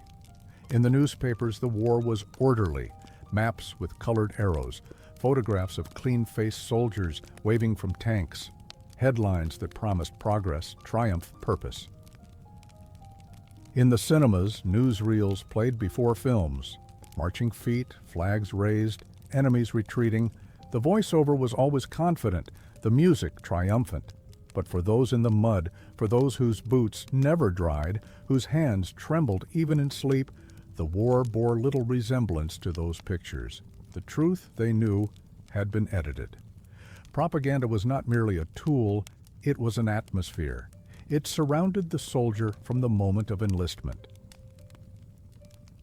In the newspapers, the war was orderly, maps with colored arrows, photographs of clean-faced soldiers waving from tanks, headlines that promised progress, triumph, purpose. In the cinemas, newsreels played before films, marching feet, flags raised, enemies retreating. The voiceover was always confident, the music triumphant. But for those in the mud, for those whose boots never dried, whose hands trembled even in sleep, the war bore little resemblance to those pictures. The truth, they knew, had been edited. Propaganda was not merely a tool, It was an atmosphere. It surrounded the soldier from the moment of enlistment.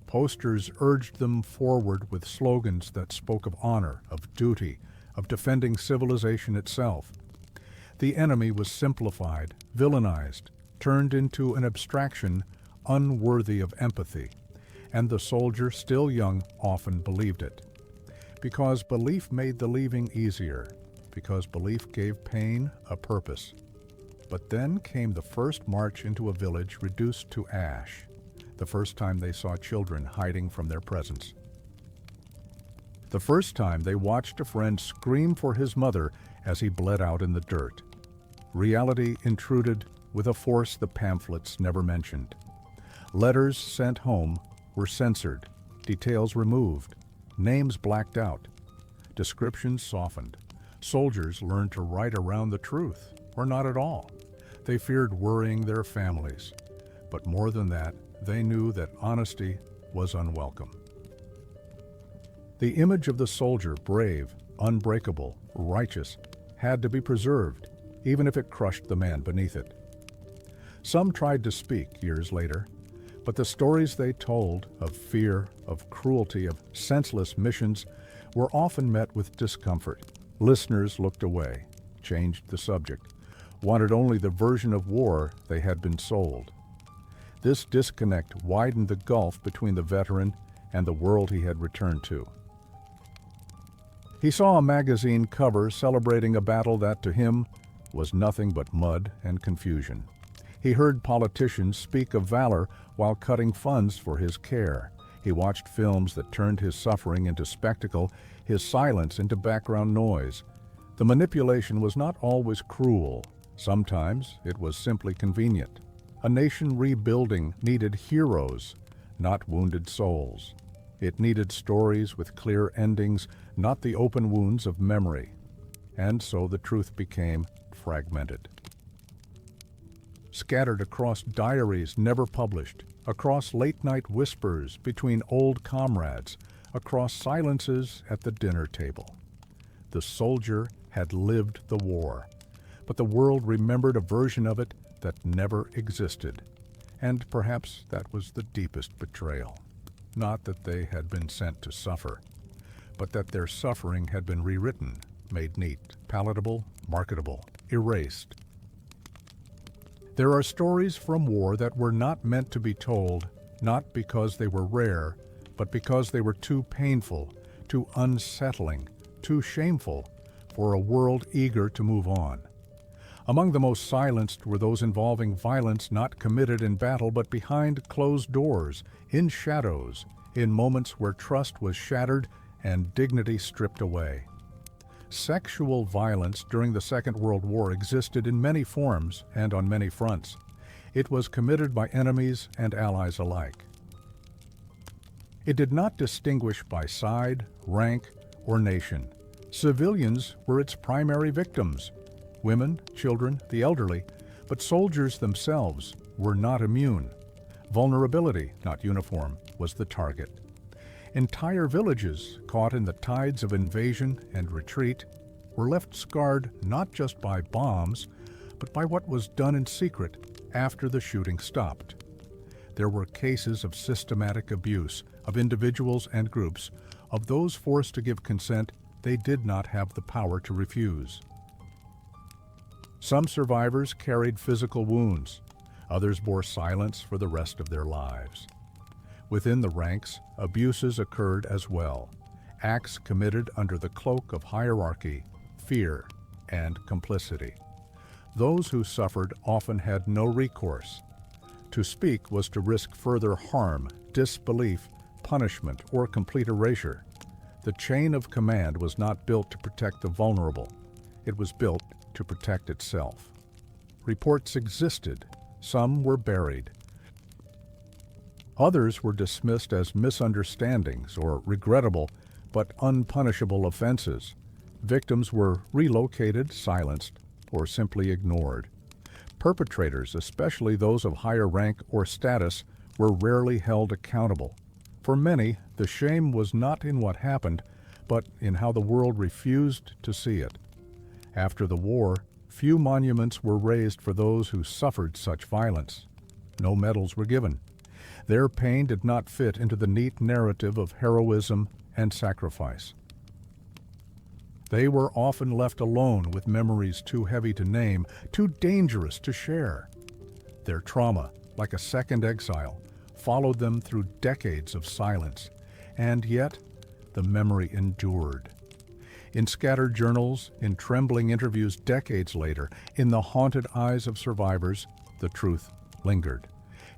Posters urged them forward with slogans that spoke of honor, of duty, of defending civilization itself. The enemy was simplified, villainized, turned into an abstraction unworthy of empathy, and the soldier, still young, often believed it. Because belief made the leaving easier, because belief gave pain a purpose. But then came the first march into a village reduced to ash, the first time they saw children hiding from their presence. The first time they watched a friend scream for his mother as he bled out in the dirt. Reality intruded with a force the pamphlets never mentioned. Letters sent home were censored, details removed, names blacked out, descriptions softened. Soldiers learned to write around the truth, or not at all. They feared worrying their families. But more than that, they knew that honesty was unwelcome. The image of the soldier, brave, unbreakable, righteous, had to be preserved, even if it crushed the man beneath it. Some tried to speak years later, but the stories they told of fear, of cruelty, of senseless missions were often met with discomfort. Listeners looked away, changed the subject, wanted only the version of war they had been sold. This disconnect widened the gulf between the veteran and the world he had returned to. He saw a magazine cover celebrating a battle that, to him, was nothing but mud and confusion. He heard politicians speak of valor while cutting funds for his care. He watched films that turned his suffering into spectacle, his silence into background noise. The manipulation was not always cruel. Sometimes it was simply convenient. A nation rebuilding needed heroes, not wounded souls. It needed stories with clear endings, not the open wounds of memory. And so the truth became fragmented. Scattered across diaries never published, across late-night whispers between old comrades, across silences at the dinner table. The soldier had lived the war, but the world remembered a version of it that never existed. And perhaps that was the deepest betrayal. Not that they had been sent to suffer, but that their suffering had been rewritten, made neat, palatable, marketable, erased. There are stories from war that were not meant to be told, not because they were rare, but because they were too painful, too unsettling, too shameful for a world eager to move on. Among the most silenced were those involving violence not committed in battle but behind closed doors, in shadows, in moments where trust was shattered and dignity stripped away. Sexual violence during the Second World War existed in many forms and on many fronts. It was committed by enemies and allies alike. It did not distinguish by side, rank, or nation. Civilians were its primary victims. Women, children, the elderly, but soldiers themselves were not immune. Vulnerability, not uniform, was the target. Entire villages, caught in the tides of invasion and retreat, were left scarred not just by bombs, but by what was done in secret after the shooting stopped. There were cases of systematic abuse of individuals and groups, of those forced to give consent they did not have the power to refuse. Some survivors carried physical wounds. Others bore silence for the rest of their lives. Within the ranks, abuses occurred as well, acts committed under the cloak of hierarchy, fear, and complicity. Those who suffered often had no recourse. To speak was to risk further harm, disbelief, punishment, or complete erasure. The chain of command was not built to protect the vulnerable. It was built to protect itself. Reports existed. Some were buried. Others were dismissed as misunderstandings or regrettable but unpunishable offenses. Victims were relocated, silenced, or simply ignored. Perpetrators, especially those of higher rank or status, were rarely held accountable. For many, the shame was not in what happened, but in how the world refused to see it. After the war, few monuments were raised for those who suffered such violence. No medals were given. Their pain did not fit into the neat narrative of heroism and sacrifice. They were often left alone with memories too heavy to name, too dangerous to share. Their trauma, like a second exile, followed them through decades of silence, and yet the memory endured. In scattered journals, in trembling interviews decades later, in the haunted eyes of survivors, the truth lingered.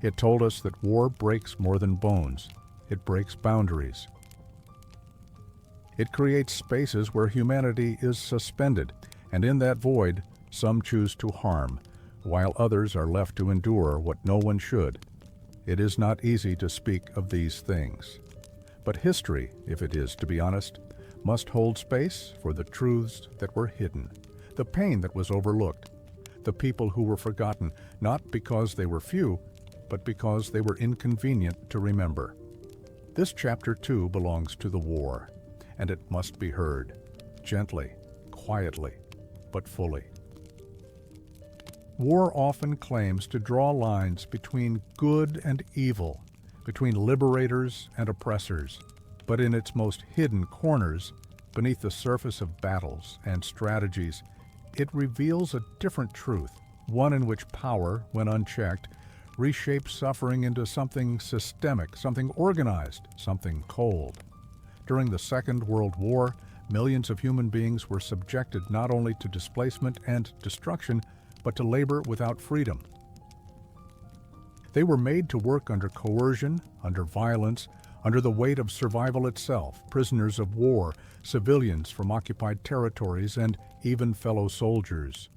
It told us that war breaks more than bones. It breaks boundaries. It creates spaces where humanity is suspended, and in that void, some choose to harm, while others are left to endure what no one should. It is not easy to speak of these things. But history, if it is to be honest, must hold space for the truths that were hidden, the pain that was overlooked, the people who were forgotten, not because they were few, but because they were inconvenient to remember. This chapter too belongs to the war, and it must be heard, gently, quietly, but fully. War often claims to draw lines between good and evil, between liberators and oppressors, but in its most hidden corners, beneath the surface of battles and strategies, it reveals a different truth, one in which power, when unchecked, reshapes suffering into something systemic, something organized, something cold. During the Second World War, millions of human beings were subjected not only to displacement and destruction, but to labor without freedom. They were made to work under coercion, under violence, under the weight of survival itself, prisoners of war, civilians from occupied territories, and even fellow soldiers.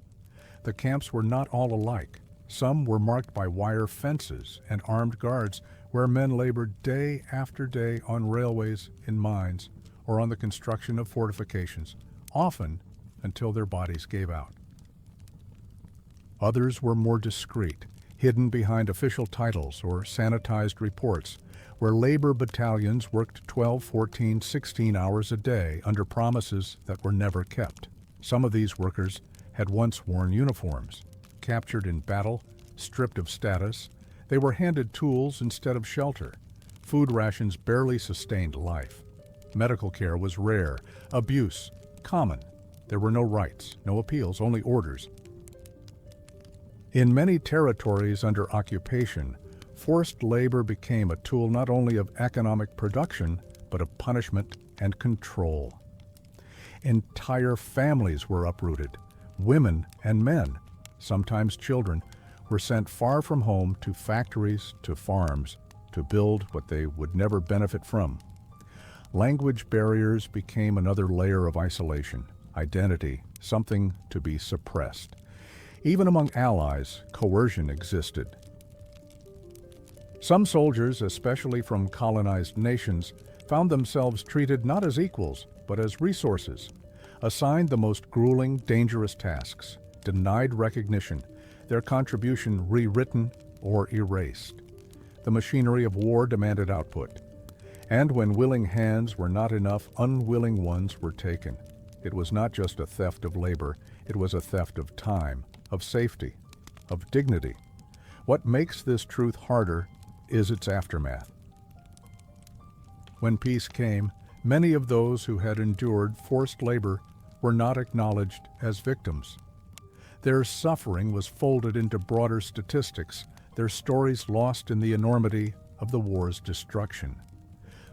The camps were not all alike. Some were marked by wire fences and armed guards, where men labored day after day on railways, in mines, or on the construction of fortifications, often until their bodies gave out. Others were more discreet, hidden behind official titles or sanitized reports, where labor battalions worked 12, 14, 16 hours a day under promises that were never kept. Some of these workers had once worn uniforms. Captured in battle, stripped of status, they were handed tools instead of shelter. Food rations barely sustained life. Medical care was rare, abuse common. There were no rights, no appeals, only orders. In many territories under occupation, forced labor became a tool not only of economic production, but of punishment and control. Entire families were uprooted. Women and men, sometimes children, were sent far from home to factories, to farms, to build what they would never benefit from. Language barriers became another layer of isolation, identity, something to be suppressed. Even among allies, coercion existed. Some soldiers, especially from colonized nations, found themselves treated not as equals, but as resources, assigned the most grueling, dangerous tasks, denied recognition, their contribution rewritten or erased. The machinery of war demanded output. And when willing hands were not enough, unwilling ones were taken. It was not just a theft of labor, it was a theft of time, of safety, of dignity. What makes this truth harder is its aftermath. When peace came, many of those who had endured forced labor were not acknowledged as victims. Their suffering was folded into broader statistics, their stories lost in the enormity of the war's destruction.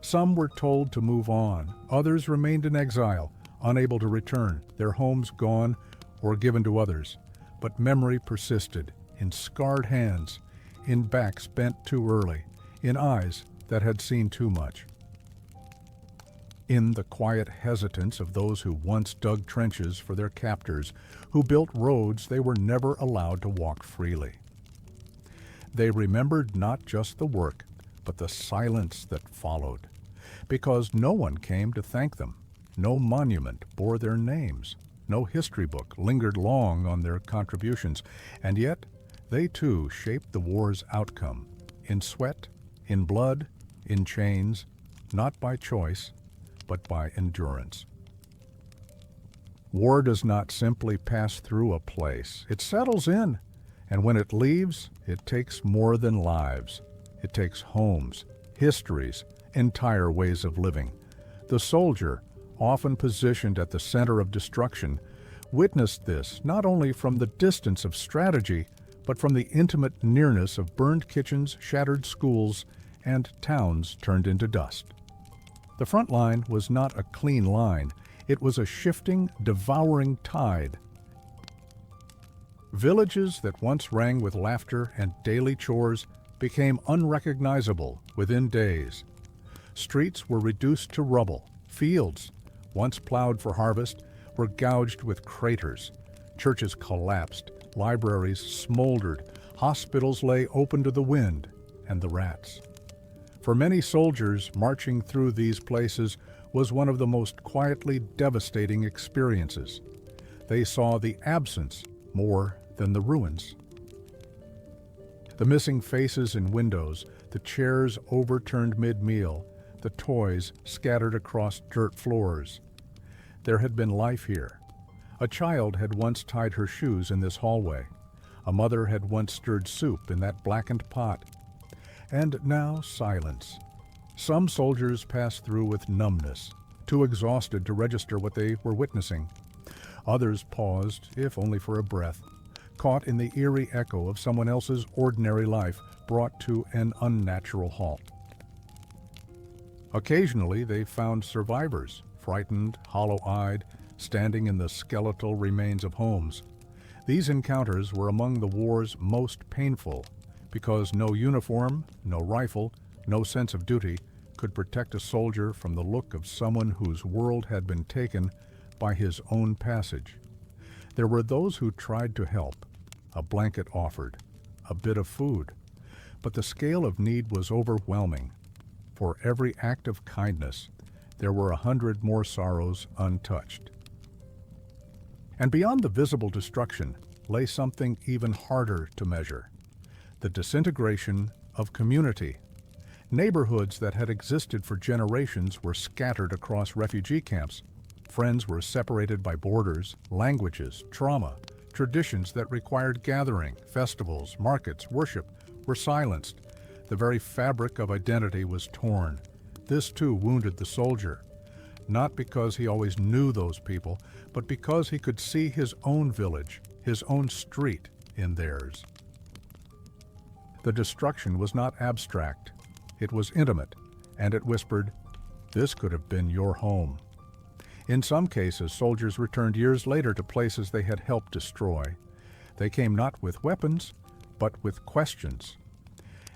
Some were told to move on, others remained in exile, unable to return, their homes gone or given to others. But memory persisted, in scarred hands, in backs bent too early, in eyes that had seen too much. In the quiet hesitance of those who once dug trenches for their captors, who built roads they were never allowed to walk freely. They remembered not just the work, but the silence that followed, because no one came to thank them. No monument bore their names. No history book lingered long on their contributions, and yet they too shaped the war's outcome, in sweat, in blood, in chains, not by choice, but by endurance. War does not simply pass through a place. It settles in, and when it leaves, it takes more than lives. It takes homes, histories, entire ways of living. The soldier, often positioned at the center of destruction, witnessed this not only from the distance of strategy, but from the intimate nearness of burned kitchens, shattered schools, and towns turned into dust. The front line was not a clean line. It was a shifting, devouring tide. Villages that once rang with laughter and daily chores became unrecognizable within days. Streets were reduced to rubble. Fields, once plowed for harvest, were gouged with craters. Churches collapsed. Libraries smoldered. Hospitals lay open to the wind and the rats. For many soldiers, marching through these places was one of the most quietly devastating experiences. They saw the absence more than the ruins. The missing faces in windows, the chairs overturned mid-meal, the toys scattered across dirt floors. There had been life here. A child had once tied her shoes in this hallway. A mother had once stirred soup in that blackened pot. And now silence. Some soldiers passed through with numbness, too exhausted to register what they were witnessing. Others paused, if only for a breath, caught in the eerie echo of someone else's ordinary life brought to an unnatural halt. Occasionally they found survivors, frightened, hollow-eyed, standing in the skeletal remains of homes. These encounters were among the war's most painful, because no uniform, no rifle, no sense of duty could protect a soldier from the look of someone whose world had been taken by his own passage. There were those who tried to help. A blanket offered, a bit of food. But the scale of need was overwhelming. For every act of kindness, there were 100 more sorrows untouched. And beyond the visible destruction lay something even harder to measure: the disintegration of community. Neighborhoods that had existed for generations were scattered across refugee camps. Friends were separated by borders, languages, trauma. Traditions that required gathering, festivals, markets, worship were silenced. The very fabric of identity was torn. This too wounded the soldier, not because he always knew those people, but because he could see his own village, his own street in theirs. The destruction was not abstract. It was intimate, and it whispered, "This could have been your home." In some cases, soldiers returned years later to places they had helped destroy. They came not with weapons, but with questions.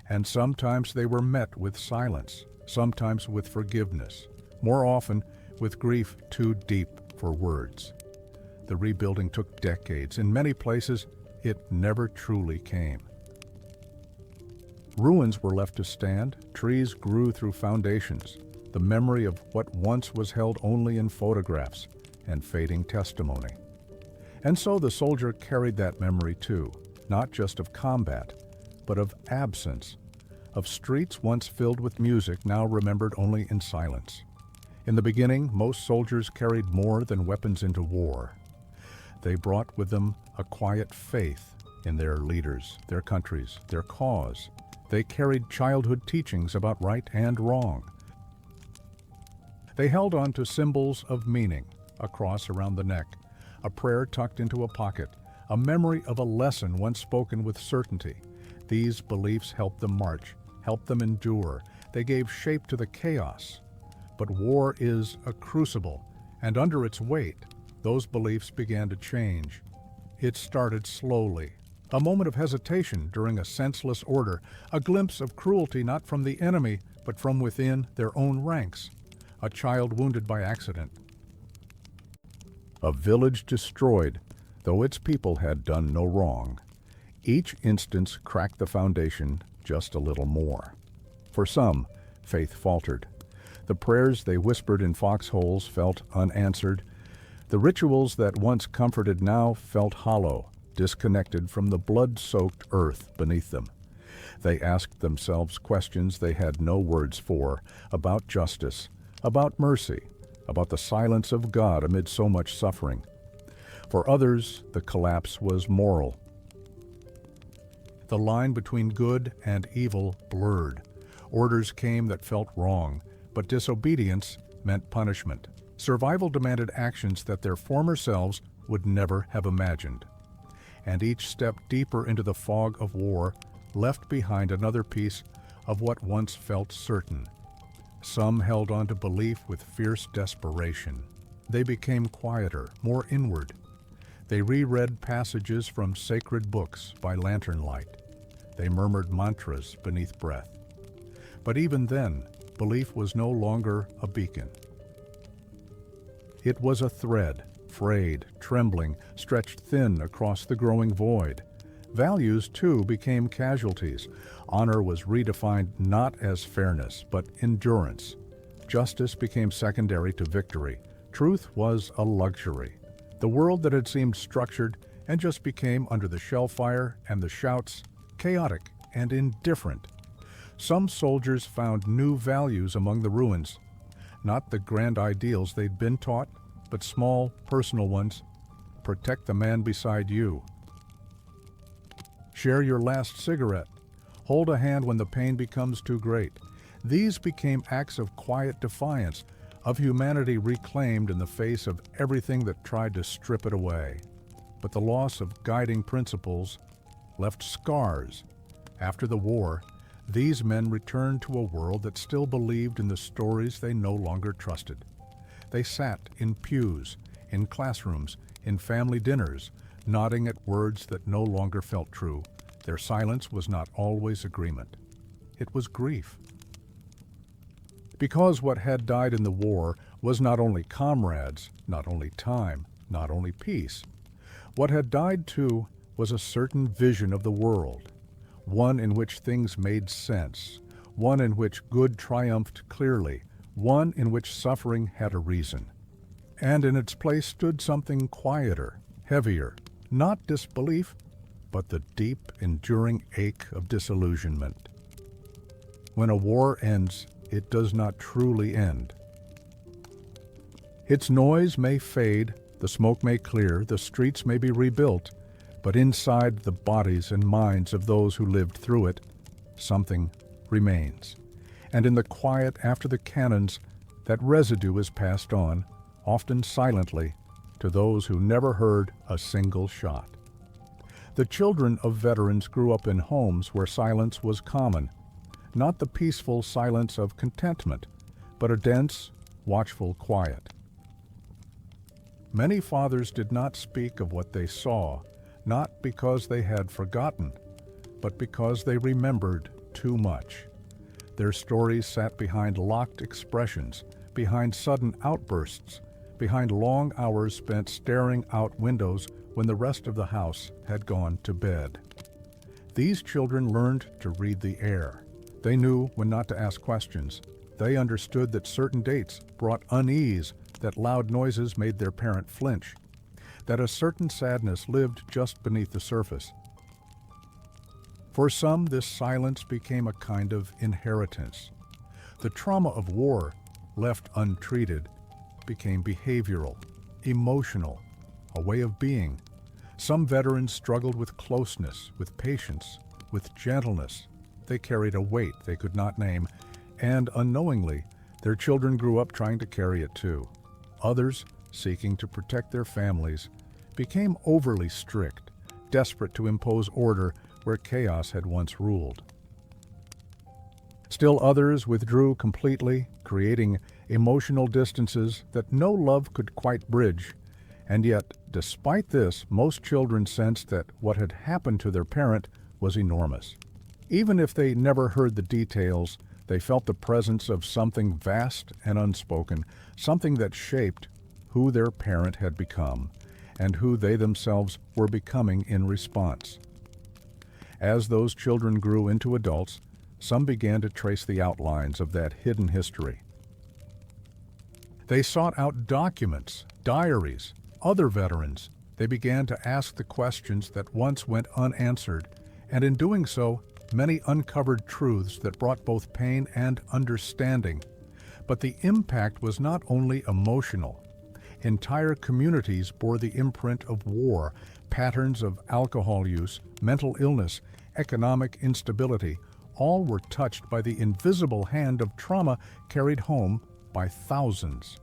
And sometimes they were met with silence, sometimes with forgiveness, more often with grief too deep for words. The rebuilding took decades. In many places, it never truly came. Ruins were left to stand, trees grew through foundations, the memory of what once was held only in photographs and fading testimony. And so the soldier carried that memory too, not just of combat, but of absence, of streets once filled with music now remembered only in silence. In the beginning, most soldiers carried more than weapons into war. They brought with them a quiet faith in their leaders, their countries, their cause. They carried childhood teachings about right and wrong. They held on to symbols of meaning, a cross around the neck, a prayer tucked into a pocket, a memory of a lesson once spoken with certainty. These beliefs helped them march, helped them endure. They gave shape to the chaos. But war is a crucible, and under its weight, those beliefs began to change. It started slowly. A moment of hesitation during a senseless order, a glimpse of cruelty not from the enemy, but from within their own ranks. A child wounded by accident. A village destroyed, though its people had done no wrong. Each instance cracked the foundation just a little more. For some, faith faltered. The prayers they whispered in foxholes felt unanswered. The rituals that once comforted now felt hollow, disconnected from the blood-soaked earth beneath them. They asked themselves questions they had no words for, about justice, about mercy, about the silence of God amid so much suffering. For others, the collapse was moral. The line between good and evil blurred. Orders came that felt wrong, but disobedience meant punishment. Survival demanded actions that their former selves would never have imagined. And each step deeper into the fog of war left behind another piece of what once felt certain. Some held on to belief with fierce desperation. They became quieter, more inward. They reread passages from sacred books by lantern light. They murmured mantras beneath breath. But even then, belief was no longer a beacon. It was a thread, frayed, trembling, stretched thin across the growing void. Values, too, became casualties. Honor was redefined not as fairness, but endurance. Justice became secondary to victory. Truth was a luxury. The world that had seemed structured and just became, under the shellfire and the shouts, chaotic and indifferent. Some soldiers found new values among the ruins, not the grand ideals they'd been taught, but small, personal ones. Protect the man beside you. Share your last cigarette. Hold a hand when the pain becomes too great. These became acts of quiet defiance, of humanity reclaimed in the face of everything that tried to strip it away. But the loss of guiding principles left scars. After the war, these men returned to a world that still believed in the stories they no longer trusted. They sat in pews, in classrooms, in family dinners, nodding at words that no longer felt true. Their silence was not always agreement. It was grief. Because what had died in the war was not only comrades, not only time, not only peace. What had died, too, was a certain vision of the world, one in which things made sense, one in which good triumphed clearly, one in which suffering had a reason. And in its place stood something quieter, heavier, not disbelief, but the deep, enduring ache of disillusionment. When a war ends, it does not truly end. Its noise may fade, the smoke may clear, the streets may be rebuilt, but inside the bodies and minds of those who lived through it, something remains. And in the quiet after the cannons, that residue is passed on, often silently, to those who never heard a single shot. The children of veterans grew up in homes where silence was common, not the peaceful silence of contentment, but a dense, watchful quiet. Many fathers did not speak of what they saw, not because they had forgotten, but because they remembered too much. Their stories sat behind locked expressions, behind sudden outbursts, behind long hours spent staring out windows when the rest of the house had gone to bed. These children learned to read the air. They knew when not to ask questions. They understood that certain dates brought unease, that loud noises made their parent flinch, that a certain sadness lived just beneath the surface. For some, this silence became a kind of inheritance. The trauma of war, left untreated, became behavioral, emotional, a way of being. Some veterans struggled with closeness, with patience, with gentleness. They carried a weight they could not name, and unknowingly, their children grew up trying to carry it too. Others, seeking to protect their families, became overly strict, desperate to impose order where chaos had once ruled. Still others withdrew completely, creating emotional distances that no love could quite bridge. And yet, despite this, most children sensed that what had happened to their parent was enormous. Even if they never heard the details, they felt the presence of something vast and unspoken, something that shaped who their parent had become and who they themselves were becoming in response. As those children grew into adults, some began to trace the outlines of that hidden history. They sought out documents, diaries, other veterans. They began to ask the questions that once went unanswered, and in doing so, many uncovered truths that brought both pain and understanding. But the impact was not only emotional. Entire communities bore the imprint of war, patterns of alcohol use, mental illness, economic instability. All were touched by the invisible hand of trauma carried home by thousands.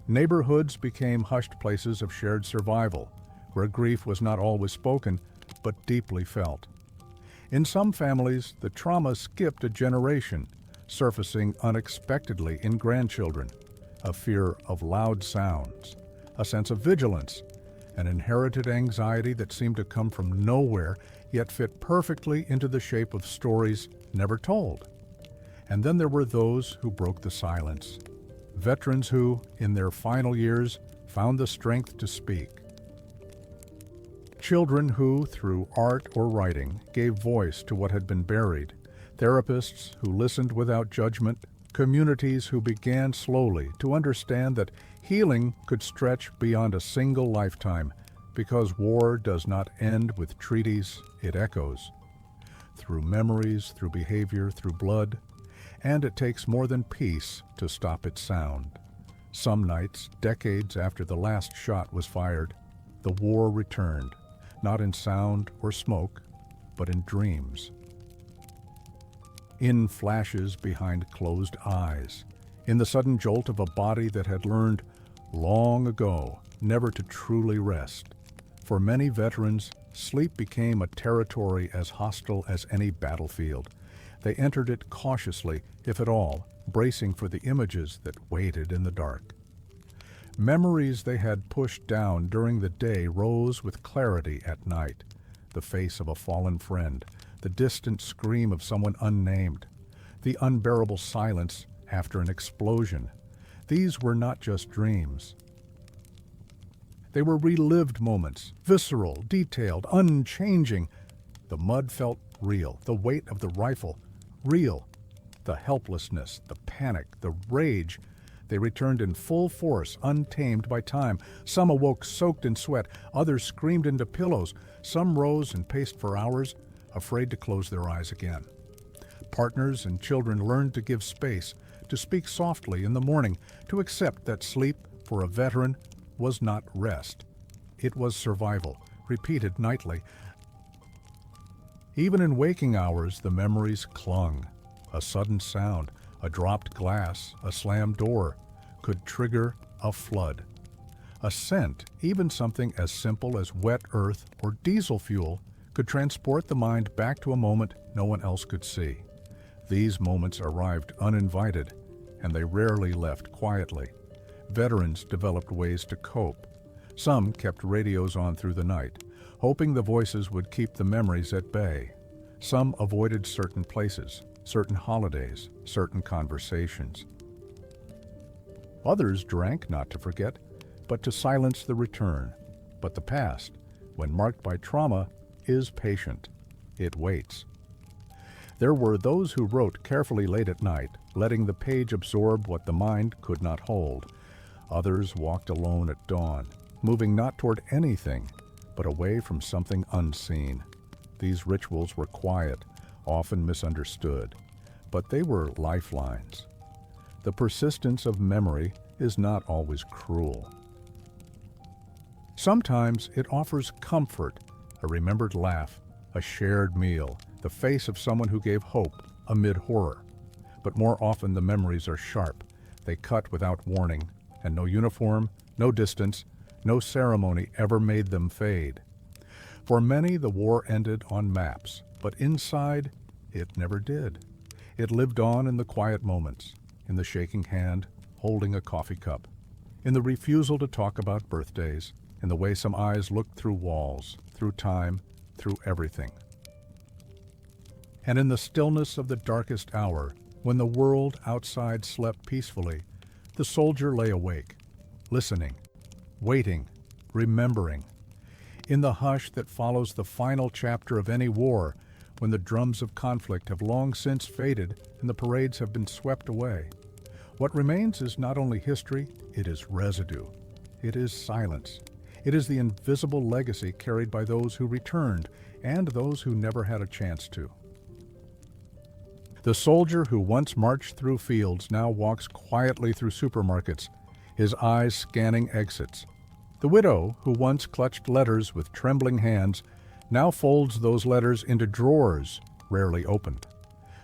Neighborhoods became hushed places of shared survival, where grief was not always spoken, but deeply felt. In some families, the trauma skipped a generation, surfacing unexpectedly in grandchildren. A fear of loud sounds, a sense of vigilance, an inherited anxiety that seemed to come from nowhere, yet fit perfectly into the shape of stories never told. And then there were those who broke the silence. Veterans who, in their final years, found the strength to speak. Children who, through art or writing, gave voice to what had been buried. Therapists who listened without judgment. Communities who began slowly to understand that healing could stretch beyond a single lifetime, because war does not end with treaties, it echoes. Through memories, through behavior, through blood, and it takes more than peace to stop its sound. Some nights, decades after the last shot was fired, the war returned, not in sound or smoke, but in dreams. In flashes behind closed eyes, in the sudden jolt of a body that had learned long ago never to truly rest. For many veterans, sleep became a territory as hostile as any battlefield. They entered it cautiously, if at all, bracing for the images that waited in the dark. Memories they had pushed down during the day rose with clarity at night. The face of a fallen friend, the distant scream of someone unnamed, the unbearable silence after an explosion. These were not just dreams. They were relived moments, visceral, detailed, unchanging. The mud felt real, the weight of the rifle, real. The helplessness, the panic, the rage. They returned in full force, untamed by time. Some awoke soaked in sweat, others screamed into pillows. Some rose and paced for hours, afraid to close their eyes again. Partners and children learned to give space, to speak softly in the morning, to accept that sleep for a veteran was not rest. It was survival, repeated nightly. Even in waking hours, the memories clung. A sudden sound, a dropped glass, a slammed door, could trigger a flood. A scent, even something as simple as wet earth or diesel fuel, could transport the mind back to a moment no one else could see. These moments arrived uninvited, and they rarely left quietly. Veterans developed ways to cope. Some kept radios on through the night, hoping the voices would keep the memories at bay. Some avoided certain places, certain holidays, certain conversations. Others drank not to forget, but to silence the return. But the past, when marked by trauma, is patient. It waits. There were those who wrote carefully late at night, letting the page absorb what the mind could not hold. Others walked alone at dawn, moving not toward anything, but away from something unseen. These rituals were quiet, often misunderstood, but they were lifelines. The persistence of memory is not always cruel. Sometimes it offers comfort, a remembered laugh, a shared meal, the face of someone who gave hope amid horror. But more often the memories are sharp. They cut without warning, and no uniform, no distance, no ceremony ever made them fade. For many, the war ended on maps, but inside, it never did. It lived on in the quiet moments, in the shaking hand, holding a coffee cup, in the refusal to talk about birthdays, in the way some eyes looked through walls, through time, through everything. And in the stillness of the darkest hour, when the world outside slept peacefully, the soldier lay awake, listening, waiting, remembering. In the hush that follows the final chapter of any war, when the drums of conflict have long since faded and the parades have been swept away, what remains is not only history, it is residue. It is silence. It is the invisible legacy carried by those who returned and those who never had a chance to. The soldier who once marched through fields now walks quietly through supermarkets, his eyes scanning exits. The widow, who once clutched letters with trembling hands, now folds those letters into drawers, rarely opened.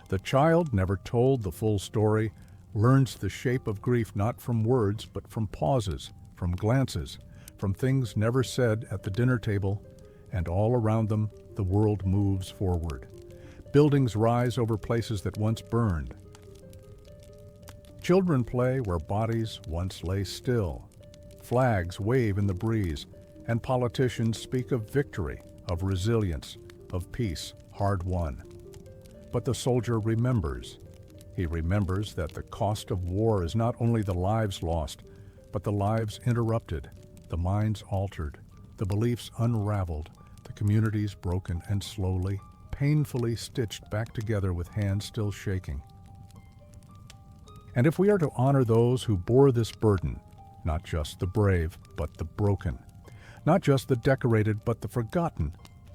The child, never told the full story, learns the shape of grief not from words but from pauses, from glances, from things never said at the dinner table, and all around them the world moves forward. Buildings rise over places that once burned. Children play where bodies once lay still. Flags wave in the breeze, and politicians speak of victory, of resilience, of peace hard won. But the soldier remembers. He remembers that the cost of war is not only the lives lost, but the lives interrupted, the minds altered, the beliefs unraveled, the communities broken and slowly, painfully stitched back together with hands still shaking. And if we are to honor those who bore this burden, not just the brave, but the broken, not just the decorated, but the forgotten,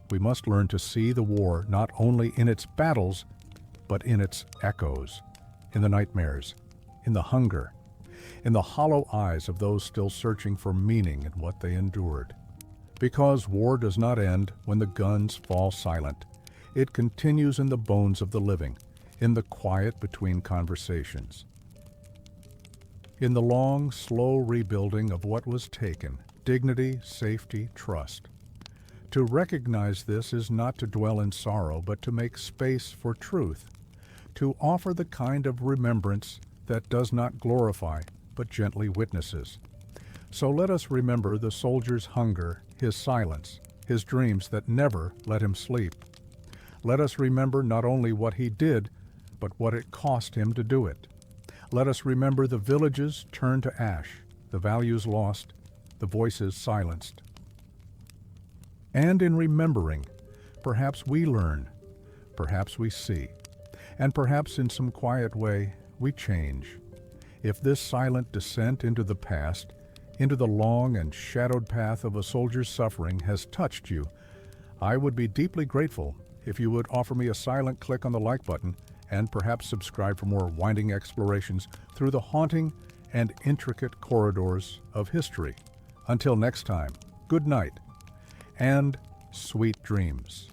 we must learn to see the war not only in its battles, but in its echoes, in the nightmares, in the hunger, in the hollow eyes of those still searching for meaning in what they endured. Because war does not end when the guns fall silent. It continues in the bones of the living, in the quiet between conversations. In the long, slow rebuilding of what was taken, dignity, safety, trust. To recognize this is not to dwell in sorrow, but to make space for truth, to offer the kind of remembrance that does not glorify, but gently witnesses. So let us remember the soldier's hunger, his silence, his dreams that never let him sleep. Let us remember not only what he did, but what it cost him to do it. Let us remember the villages turned to ash, the values lost, the voices silenced. And in remembering, perhaps we learn, perhaps we see, and perhaps in some quiet way we change. If this silent descent into the past, into the long and shadowed path of a soldier's suffering has touched you, I would be deeply grateful if you would offer me a silent click on the like button and perhaps subscribe for more winding explorations through the haunting and intricate corridors of history. Until next time, good night and sweet dreams.